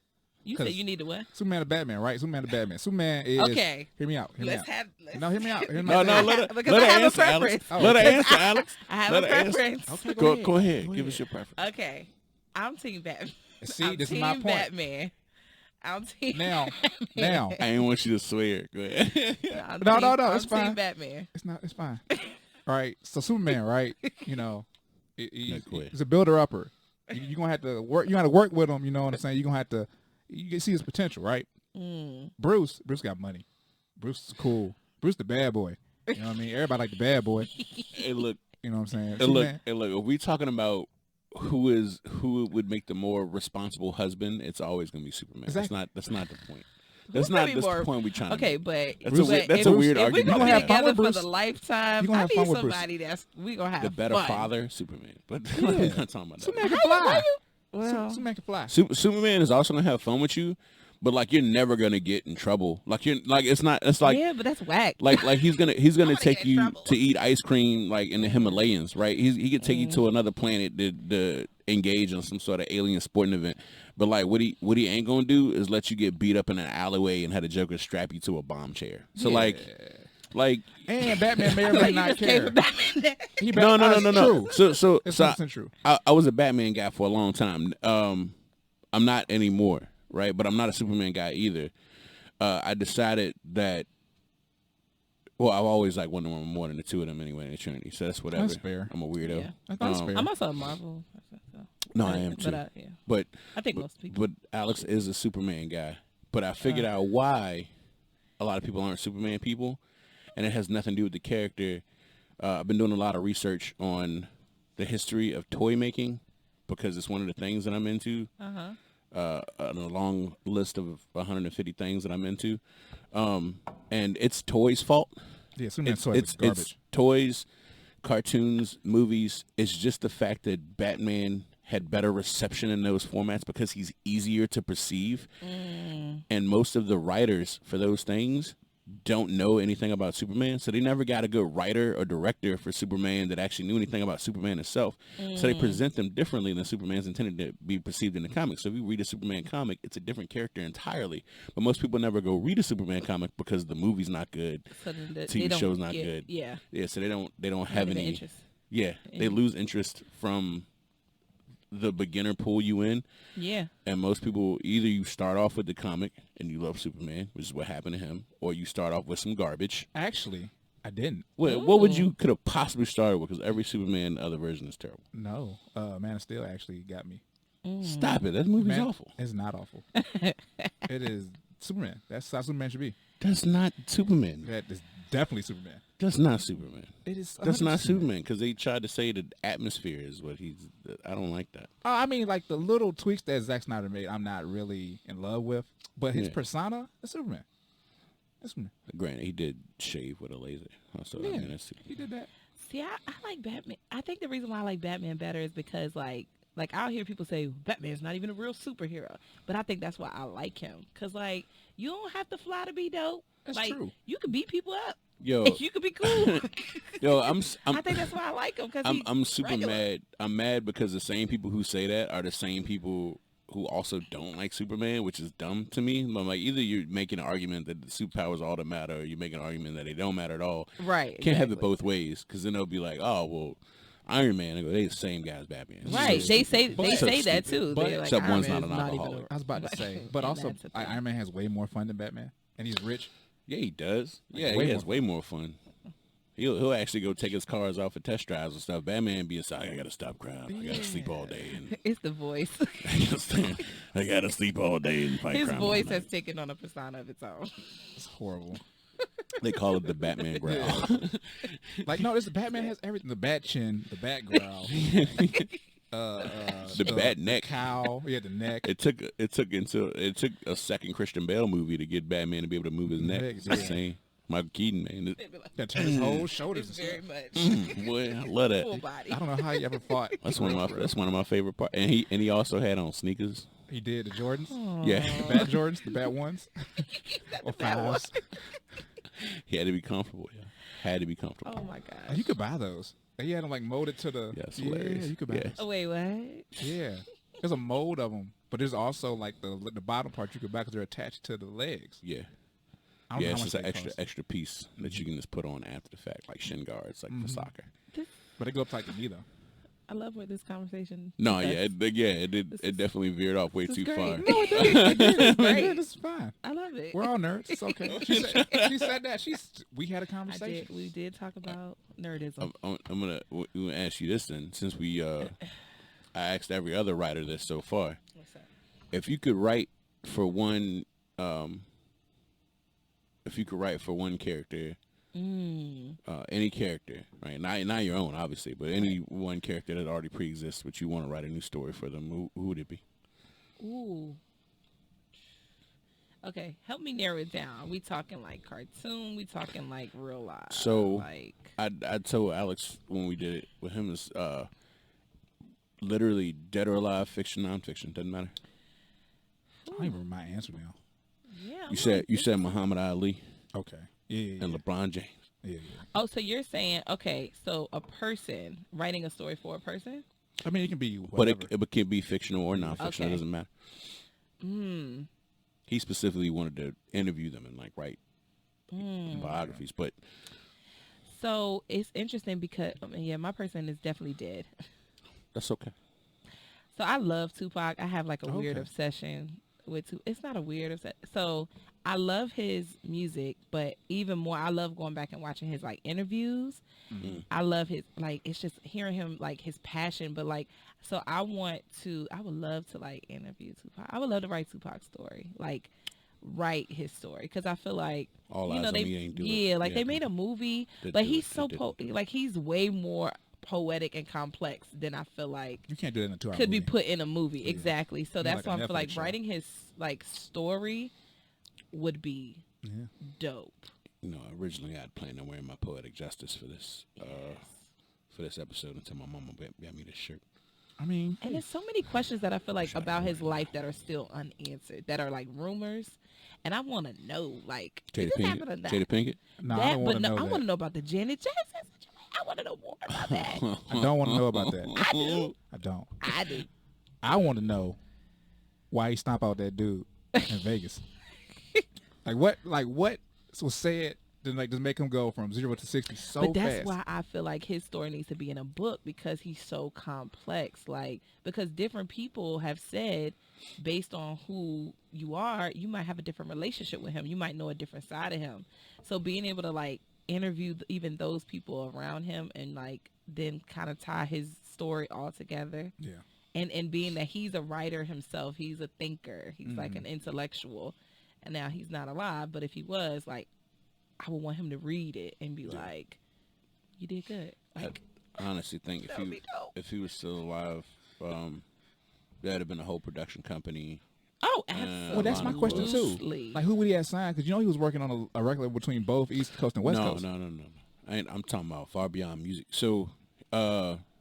You said you need to what? Superman or Batman, right? Superman or Batman. Superman is. Okay. Hear me out. Hear me Let's out. have. No, hear me out. Hear me No, out. no, let her, Because let I her have a answer, Alex. preference. Oh, Let her okay. answer, Alex. I have Let a her answer. preference. Okay, Go ahead. Go Give ahead. us your preference. Okay, I'm Team Batman. See, I'm this team is my point. Batman. I'm Team Now, Batman. now. I ain't want you to swear. Go ahead. No, I'm it's fine. Team Batman. It's fine. All right. So Superman, right? Go ahead. He's a builder upper. You're gonna have to work. You got to work with him. You know what I'm saying? You're gonna have to. You can see his potential, right? Bruce got money. Bruce is cool. Bruce the bad boy. You know what I mean? Everybody like the bad boy. Hey, look. You know what I'm saying? Hey, look. Superman- Hey, look. If we talking about who would make the more responsible husband, it's always gonna be Superman. Exactly. That's not the point. Who's That's not gonna be the more- point we trying to Okay, make. but That's a weird if argument. we're gonna You gonna be have fun together with for Bruce? the lifetime, You gonna I have need fun with Bruce? somebody we gonna have The better fun. father, Superman. But Yeah. we're not talking about that. Superman can fly. Well, Superman can fly. Superman is also gonna have fun with you, but like you're never gonna get in trouble. Like you're like it's not. It's like yeah, but that's whack. like he's gonna wanna take get in you trouble. to eat ice cream like in the Himalayas, right? He could take you to another planet to engage in some sort of alien sporting event. But like what he ain't gonna do is let you get beat up in an alleyway and have the Joker strap you to a bomb chair. So like And Batman may or So may you not just came care. for Batman. He no. True. So It's so 100% true. I was a Batman guy for a long time. I'm not anymore, right? But I'm not a Superman guy either. I decided that. Well, I've always like one of them more than the two of them anyway in the Trinity, so that's whatever. That's fair. I'm a weirdo. Yeah. I thought it was fair. I'm also a Marvel. So. No, I am too. But yeah, But I think most people. but Alex is a Superman guy. But I figured out why a lot of people aren't Superman people, and it has nothing to do with the character. I've been doing a lot of research on the history of toy making because it's one of the things that I'm into. A long list of 150 things that I'm into, and it's toys' fault. Yeah, Superman's It's toys is garbage. it's toys, cartoons, movies. It's just the fact that Batman had better reception in those formats because he's easier to perceive, and most of the writers for those things don't know anything about Superman, so they never got a good writer or director for Superman that actually knew anything about Superman itself. So they present them differently than Superman's intended to be perceived in the comics. So if you read a Superman comic, it's a different character entirely. But most people never go read a Superman comic because the movie's not good, So then they TV don't show's not get- good. Yeah. Yeah, so they don't have Not even any interest. Yeah, they lose interest from the beginner pull you in. Yeah. And most people, either you start off with the comic and you love Superman, which is what happened to him, or you start off with some garbage. Actually, I didn't. What would you could have possibly started with? Because every Superman other version is terrible. No. Man of Steel actually got me. Stop it. That movie's Man, awful. It's not awful. It is Superman. That's how Superman should be. That's not Superman. That is definitely Superman. That's not Superman. It is. That's not 100% Superman because they tried to say the atmosphere is what he's. I don't like that. I mean, like the little tweaks that Zack Snyder made, I'm not really in love with. But his Yeah. persona is Superman. That's Superman. Granted, he did shave with a laser. So I Yeah, mean, that's he did that. See, I like Batman. I think the reason why I like Batman better is because like I'll hear people say Batman's not even a real superhero, but I think that's why I like him. Cause like you don't have to fly to be dope. That's like, true. You can beat people up. Yo, You could be cool. yo, I think that's why I like him. Cause I'm super regular. mad. I'm mad because the same people who say that are the same people who also don't like Superman, which is dumb to me. I'm like, either you're making an argument that the superpowers all that matter, or you're making an argument that they don't matter at all. Right. Can't have it exactly. both ways, because then they'll be like, oh well, Iron Man. I go, they the same guy as Batman. It's Right. so They stupid. say So that stupid. too. But- They're like, except Iron one's Man not is an even alcoholic. I was about to say, but And also that's the thing. Iron Man has way more fun than Batman, and he's rich. Yeah, he does. Like, Yeah, way he has more way more fun. He'll actually go take his cars out for test drives and stuff. Batman be inside. I gotta stop crime. I gotta sleep all day. And It's the voice. I gotta sleep all day and fight His crime. voice all night. has taken on a persona of its own. It's horrible. They call it the Batman growl. Like, no, this Batman has everything. The bat chin, the bat growl, the bat neck. cowl. Yeah, the neck. It took a second Christian Bale movie to get Batman to be able to move his neck. It's insane. Michael Keaton, man. That turn his whole shoulders. It's and very stuff. much Boy, I love that. full body. I don't know how he ever fought. That's one of my favorite parts. And he also had on sneakers. He did the Jordans. Yeah. The bad Jordans, the bad ones. Or fives. He had to be comfortable. Yeah. Had to be comfortable. Oh my Oh, gosh. you could buy those. He had them like molded to the. Yeah, it's yeah, hilarious. you could buy Yeah. those. Oh wait, what? Yeah, there's a mold of them, but there's also like the bottom part you could buy because they're attached to the legs. Yeah. I don't know Yeah, how it's much just an they extra cost. extra piece that you can just put on after the fact, like shin guards, like for soccer. But they go up to like the knee though. I love where this conversation. No, took yeah, us. it did. It definitely veered off way this too is great. far. No, it doesn't. It's Yeah, great. this is fine. I love it. We're all nerds. It's okay. She said that. We had a I conversation. did. We did talk about nerdism. I'm gonna ask you this then, since I asked every other writer this so far. What's that? If you could write for one character, any character, right? Not your own, obviously, but any one character that already pre-exists, but you want to write a new story for them, who would it be? Ooh. Okay, help me narrow it down. We talking like cartoon? We talking like real life? So like I told Alex when we did it with him is literally dead or alive, fiction, nonfiction, doesn't matter. I don't even remember my answer now. yeah. You said Muhammad Ali Okay. Yeah. and LeBron James. Yeah. Oh, so you're saying so a person writing a story for a person? I mean, it can be But whatever. it can be fictional or nonfiction. Okay. It doesn't matter. He specifically wanted to interview them and like write biographies, but So it's interesting because my person is definitely dead. that's okay. So I love Tupac. I have like a weird Okay. obsession with Tupac. It's not a weird obsession. So I love his music, but even more, I love going back and watching his like interviews. I love his like it's just hearing him like his passion. But like, so I would love to like interview Tupac. I would love to write Tupac's story, like write his story, because I feel like All you eyes know on they me ain't do it. yeah like Yeah. they made a movie, They but do he's it. so They did. like he's way more poetic and complex than I feel like You can't do that in a 2 hour could be movie. put in a movie. Exactly. So More that's like why a I feel Netflix like show. writing his like story would be Yeah. dope. You know, originally I had planned on wearing my poetic justice for this episode until my mama got me this shirt. I mean, And there's so many questions that I feel like about his life that are still unanswered, that are like rumors, and I want to know like Jada did this happen or Pinkett. not? Jada Pinkett. no, I That, don't want but to no, know I that. want to know about the Janet Jackson situation. I want to know more about that. I don't want to know about that. I do. I don't. I do. I want to know why he stomped out that dude in Vegas. Like what was said to like just make him go from 0 to 60 so But that's fast. why I feel like his story needs to be in a book, because he's so complex. Like, because different people have said, based on who you are, you might have a different relationship with him. You might know a different side of him. So being able to like interview even those people around him and like then kind of tie his story all together. Yeah. And being that he's a writer himself, he's a thinker, he's like an intellectual, and now he's not alive, but if he was, like, I would want him to read it and be like, you did good. Like, I honestly think That would be dope. if he was still alive, there'd have been a whole production company. oh, absolutely. Well, that's my question too. Like, who would he have signed? Because he was working on a record between both East Coast and West Coast. No. I'm talking about far beyond music. So,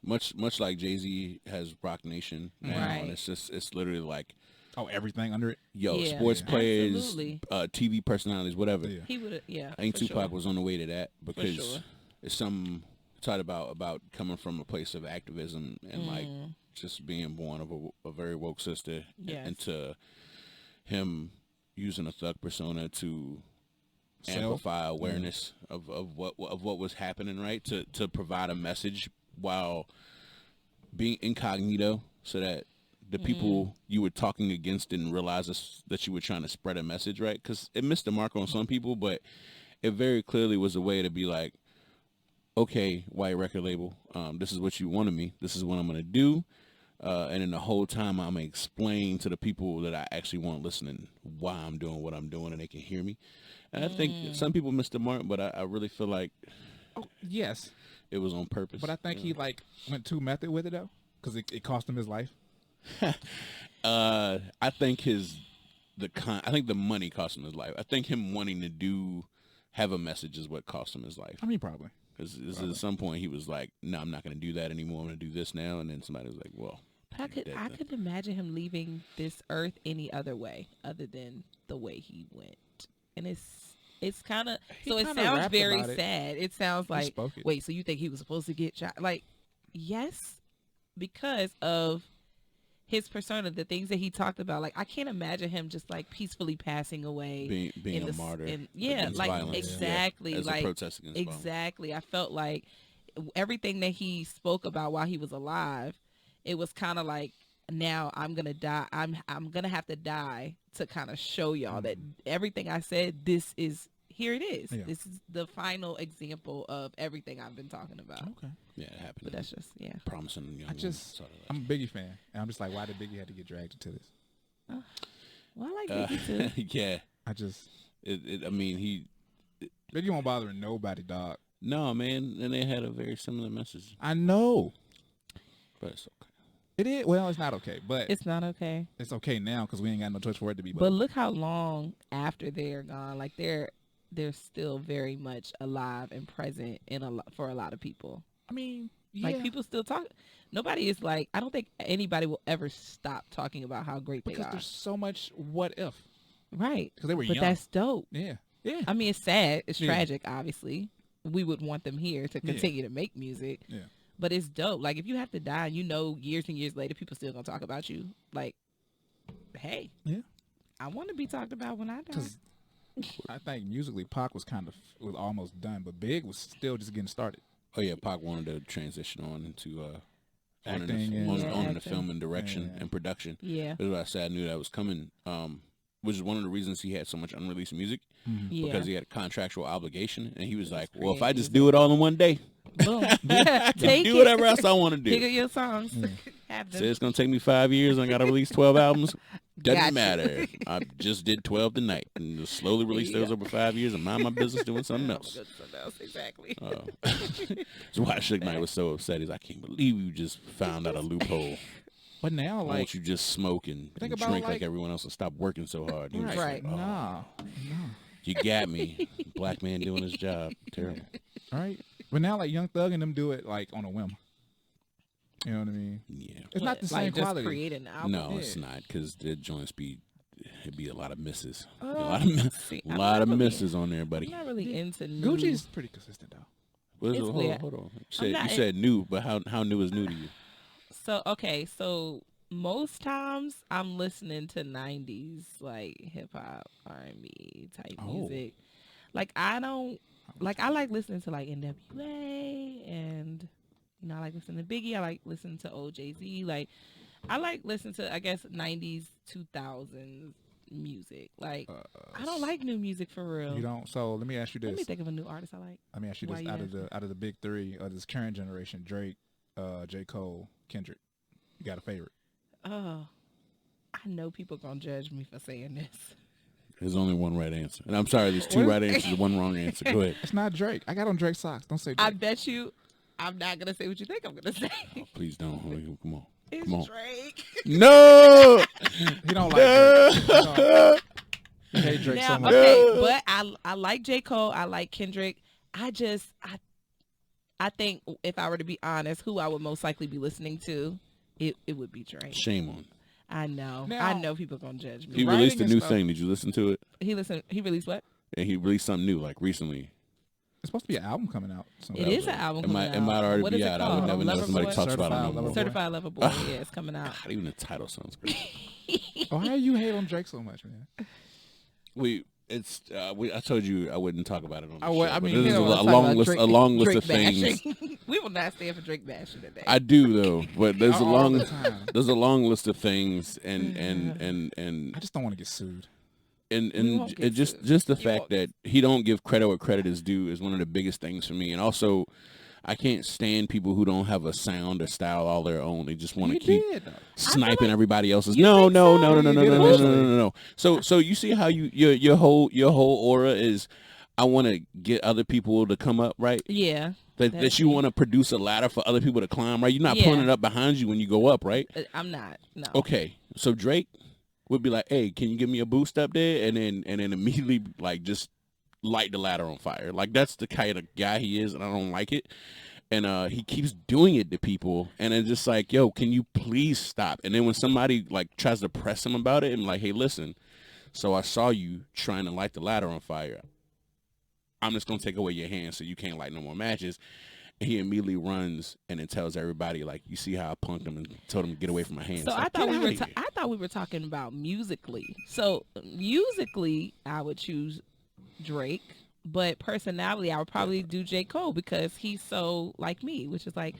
much like Jay-Z has Rock Nation now, Right. and it's literally like, Oh, everything under it. yo, Yeah, sports players, absolutely. TV personalities, whatever. Yeah. He would, yeah. I think for Tupac sure. was on the way to that because sure. it's some taught about coming from a place of activism and like just being born of a very woke sister, Yes. and to him using a thug persona to Self? amplify awareness of what was happening, right? To provide a message while being incognito, so that the people you were talking against didn't realize that you were trying to spread a message, right? Because it missed the mark on some people, but it very clearly was a way to be like, okay, white record label, this is what you wanted me. This is what I'm going to do. And then the whole time I'm explaining to the people that I actually want listening why I'm doing what I'm doing and they can hear me. And I think some people missed the mark, but I really feel like Yes, it was on purpose. but I think he like went too method with it though, because it cost him his life. I think I think the money cost him his life. I think him wanting to have a message is what cost him his life. I mean, probably. Because at some point he was like, "No, I'm not going to do that anymore. I'm going to do this now." And then somebody was like, "Well." But I could imagine him leaving this earth any other way other than the way he went. And it's kind of, so it kinda sounds rapped very about it. sad. It sounds like, spoke it. wait, so you think he was supposed to get shot? Like, yes, because of his persona, the things that he talked about. Like, I can't imagine him just like peacefully passing away. Being a martyr. Yeah, against like violence. exactly. Yeah, as like a protest against violence. exactly. I felt like everything that he spoke about while he was alive, it was kind of like, now I'm gonna die. I'm gonna have to die to kind of show y'all that everything I said, here it is. Yeah. This is the final example of everything I've been talking about. Okay. Yeah, it happened. But that's just promising young woman. I'm a Biggie fan, and I'm just like, why did Biggie have to get dragged into this? Well, I like Biggie too. Yeah. I He. Biggie won't bother nobody, dog. No, man. And they had a very similar message, I know. but it's okay. It is. Well, it's not okay, but It's not okay. it's okay now because we ain't got no choice for it to be. But look how long after they're gone, like they're still very much alive and present for a lot of people. I mean, yeah. Like people still talk. Nobody is like, I don't think anybody will ever stop talking about how great because they are. there's so much what if. Right. Because they were But young. that's dope. Yeah. Yeah. I mean, it's sad. It's Yeah. tragic, obviously. We would want them here to continue to make music. Yeah. But it's dope. Like, if you have to die, years and years later, people still going to talk about you. Like, hey. Yeah. I want to be talked about when I die. Because I think musically, Pac was almost done, but Big was still just getting started. Oh yeah, Pac wanted to transition on into Acting and- on the acting. film and direction and production. Yeah. That's why I said I knew that was coming. Which is one of the reasons he had so much unreleased music Yeah. because he had a contractual obligation, and he was like, "Well, if create I just do it all in one day, Boom. I can Take do it. whatever else I want to Pick do." up your songs. Have them. Say it's gonna take me 5 years and I gotta release 12 albums. Doesn't Gotcha. matter. I just did 12 tonight and just slowly release those over 5 years and mind my business doing something else. Exactly. That's why Suge Knight was so upset. He's like, I can't believe you just found out a loophole. But now, Why like, don't you just smoke and Think drink about, like like- everyone else and stop working so hard? He was Right. like, oh, nah. you got me. Black man doing his job. Terrible. All right. But now, like, Young Thug and them do it, like, on a whim. You know what I mean? Yeah. It's not the same like quality. Just create an album. No, it's not because the joints it'd be a lot of misses. Oh, See, A I'm lot of not really- misses on there, buddy. I'm not really into new. Gucci's pretty consistent, though. Hold weird. on. I'm You not- said new, but how new is new to you? So most times I'm listening to 90s like hip hop, R&B type music. Like I like listening to like NWA and I like listening to Biggie. I like listening to OJZ. Like I like listening to I guess 90s 2000s music. Like I don't like new music for real. You don't? So let me ask you this. Let me think of a new artist I like. Let me ask you Why this. you Out of the big three of this current generation, Drake, J. Cole, Kendrick, you got a favorite? Oh, I know people gonna judge me for saying this. There's only one right answer. And I'm sorry, there's two right answers and one wrong answer. Go ahead. It's not Drake. I got on Drake socks. Don't say I Drake. bet you I'm not gonna say what you think I'm gonna say. Oh, please don't. Come on. It's Come on. Drake. No! He don't like Drake. He hate Drake Now, so much. okay, but I like J. Cole. I like Kendrick. I think if I were to be honest, who I would most likely be listening to, it would be Drake. Shame on. I know. Now- I know people gonna judge me. He Writing released a and new stuff. thing. Did you listen to it? He released what? And he released something new, like recently. It's supposed to be an album coming out. So It is an album coming out. It might already What be is it out. I would called? never know. Lover Somebody Boy? talks about it no Certified more. Lover Certified Lover Boy. Yeah, it's coming out. God, even the title sounds great. Oh, how you hate on Drake so much, man? I told you I wouldn't talk about it on the I show. would- I but mean, there's you a don't wanna talk long about list. Drake- A long list Drake of things. bashing. We will not stand for Drake bashing today. I do though, but there's a All long the time. there's a long list of things, and I just don't want to get sued. You and won't it get just sued. the You fact won't that he don't give credit where credit is due is one of the biggest things for me. And also, I can't stand people who don't have a sound or style all their own. They just want to You keep did, though. sniping everybody else's. You No. think so? No. So you see how your whole aura is. I want to get other people to come up, right? Yeah. That you want to produce a ladder for other people to climb, right? You're not pulling it up behind you when you go up, right? I'm not. No. Okay. So Drake would be like, "Hey, can you give me a boost up there?" And then immediately like just light the ladder on fire. Like that's the kind of guy he is, and I don't like it. And he keeps doing it to people, and it's just like, yo, can you please stop? And then when somebody like tries to press him about it, I'm like, hey, listen, so I saw you trying to light the ladder on fire. I'm just gonna take away your hand so you can't light no more matches. And he immediately runs and then tells everybody, like, you see how I punked him and told him to get away from my hands. So like, I thought we were talking about musically. So musically, I would choose Drake, but personality, I would probably do J. Cole because he's so like me, which is like,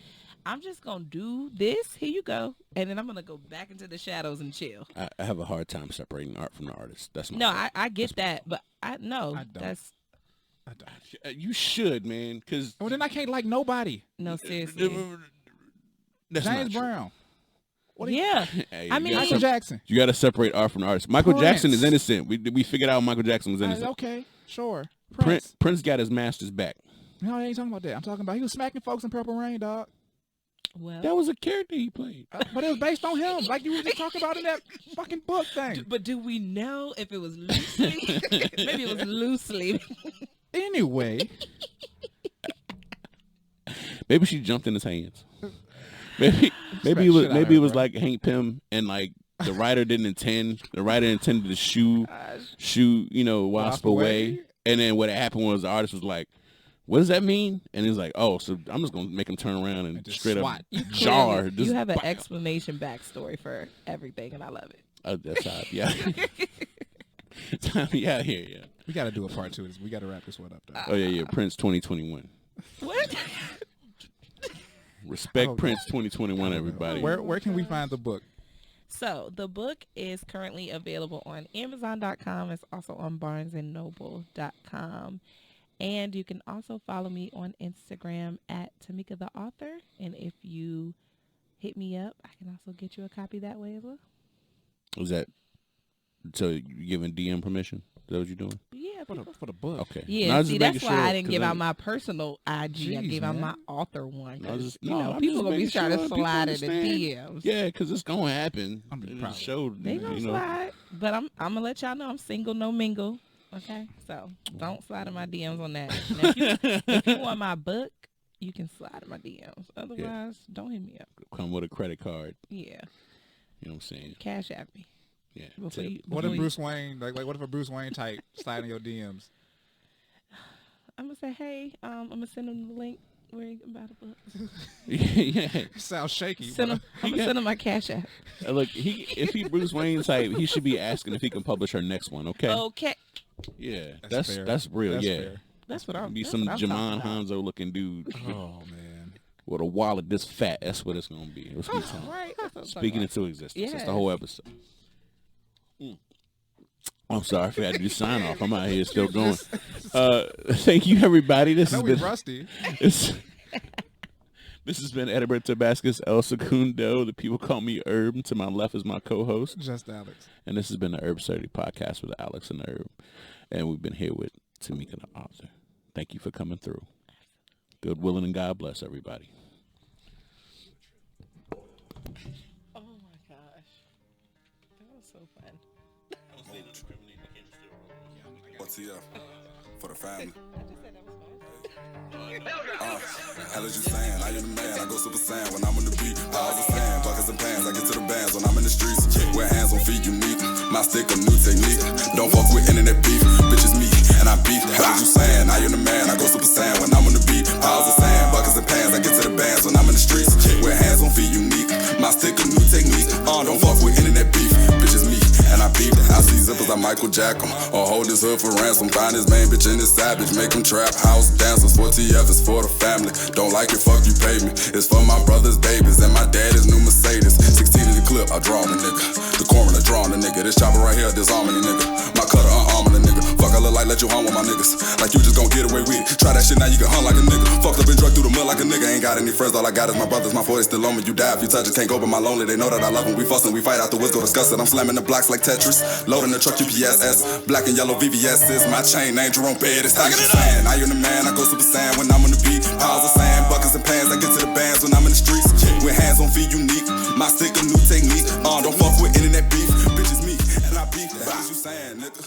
I'm just gonna do this. Here you go, and then I'm gonna go back into the shadows and chill. I have a hard time separating art from the artist. That's my No, fault. I get that, but I don't. that's You should, man, because Well, then I can't like nobody. no seriously. that's James not true. Brown. Yeah, Hey, I you mean, gotta Michael Jackson. You got to separate art from the artist. Michael Prince. Jackson is innocent. We figured out Michael Jackson was innocent. Okay, sure. Prince got his masters back. No, I ain't talking about that. I'm talking about he was smacking folks in Purple Rain, dog. well, That was a character he played. But it was based on him, like you were just talking about in that fucking book thing. but do we know if it was loosely? Maybe it was loosely. Anyway, Maybe she jumped in his hands. Maybe it was like Hank Pym and like the writer didn't intend. The writer intended to shoo Wasp away. And then what happened was the artist was like, what does that mean? And he's like, oh, so I'm just gonna make him turn around and just straight swat. up jar. You have an explanation backstory for everything, and I love it. That's how. Yeah. Time to be out here. Yeah. we got to do a part 2 of this. We got to wrap this one up, though. Oh yeah. Prince 2021. What? Respect Prince 2021, everybody. Where can we find the book? So the book is currently available on Amazon.com. It's also on BarnesandNoble.com. And you can also follow me on Instagram at Tamika the Author. And if you hit me up, I can also get you a copy that way as well. Was that so? You giving DM permission? Is that what you're doing? Yeah, For the book. Okay. Yeah, No, I was see, just that's making why sure, I didn't 'cause give I- out my personal IG. I Jeez, gave out man. my author one. I was 'Cause, just- you no, know, I'm people just gonna be making trying sure to people slide in the understand. DMs. Yeah, because it's gonna happen. I'm It proud. showed, They gonna slide, but I'm gonna let y'all know I'm single, no mingle. Okay, so don't slide in my DMs on that. Now, if you want my book, you can slide in my DMs. Otherwise, don't hit me up. come with a credit card. Yeah, You know what I'm saying? cash at me. Yeah. Before you, What before if you- Bruce Wayne, like what if a Bruce Wayne type slide in your DMs? I'm gonna say, hey, I'm gonna send him the link where you can buy the book. Yeah. Sounds shaky. Send him. I'm gonna send him my cash app. Look, if he Bruce Wayne type, he should be asking if he can publish her next one. Okay. Okay, Yeah. That's fair. That's real. That's yeah. fair. that's what I'm. Be that's some what I'm Jamon talking about. Hanzo looking dude Oh man. with a wallet this fat. That's what it's gonna be. It's gonna be time. Right. That's what I'm Speaking talking into existence. That's the Yes. whole episode. I'm sorry, I forgot to do sign off. I'm out here still going. Thank you, everybody. This I has know we been rusty. this has been Edinburgh Tabascus El Segundo. The people call me Herb. To my left is my co-host, Just Alex. and this has been the Herbsurdity Podcast with Alex and Herb, and we've been here with Tamika the Author. Thank you for coming through. Good willing and God bless everybody. about. Oh my gosh, that was so fun. What's here for the family? I just said that was fun. Hell is you saying? I am the man. I go super saiyan when I'm on the beat. Piles of sand, buckets and pans. I get to the bands when I'm in the streets. Wear hands on feet, unique. My stick a new technique. Don't fuck with internet beef. Bitches me and I beef. Hell is you saying? I am the man. I go super saiyan when I'm on the beat. Piles of sand, buckets and pans. I get to the bands when I'm in the streets. Wear hands on feet, unique. My stick a new technique. Don't fuck with internet beef. Bitches me and I beef. I see zippers, I Michael Jack 'em. Or hold his hood for ransom. Find his main bitch in his savage. Make him trap house dancers. 4TF is for the family. Don't like it, fuck you pay me. It's for my brother's babies and my daddy's new Mercedes. 16 in the clip, I draw the nigga. The coroner drawing the nigga. This chopper right here disarming the nigga. My cutter unarming the nigga. Fuck, I look like let you hung with my niggas. Like you just gon' get away with it. Try that shit now, you get hung like a nigga. Fucked up and drugged through the mud like a nigga. Ain't got any friends, all I got is my brothers. My 40 still on me. You die if you touch it, can't go but my lonely. They know that I love them. We fussin', we fight afterwards, go discuss it. I'm slamming the blocks like Tetris. Loading the truck UPSS. Black and yellow VVS's. My chain name Jerome Bettis. I get it saying, I am the man, I go super saiyan when I'm on the beat. Piles of sand, buckets and pans, I get to the bands when I'm in the streets. With hands on feet, unique. My stick, a new technique. Don't fuck with internet beef. Bitches me, and I beat. That's what you saying, nigga.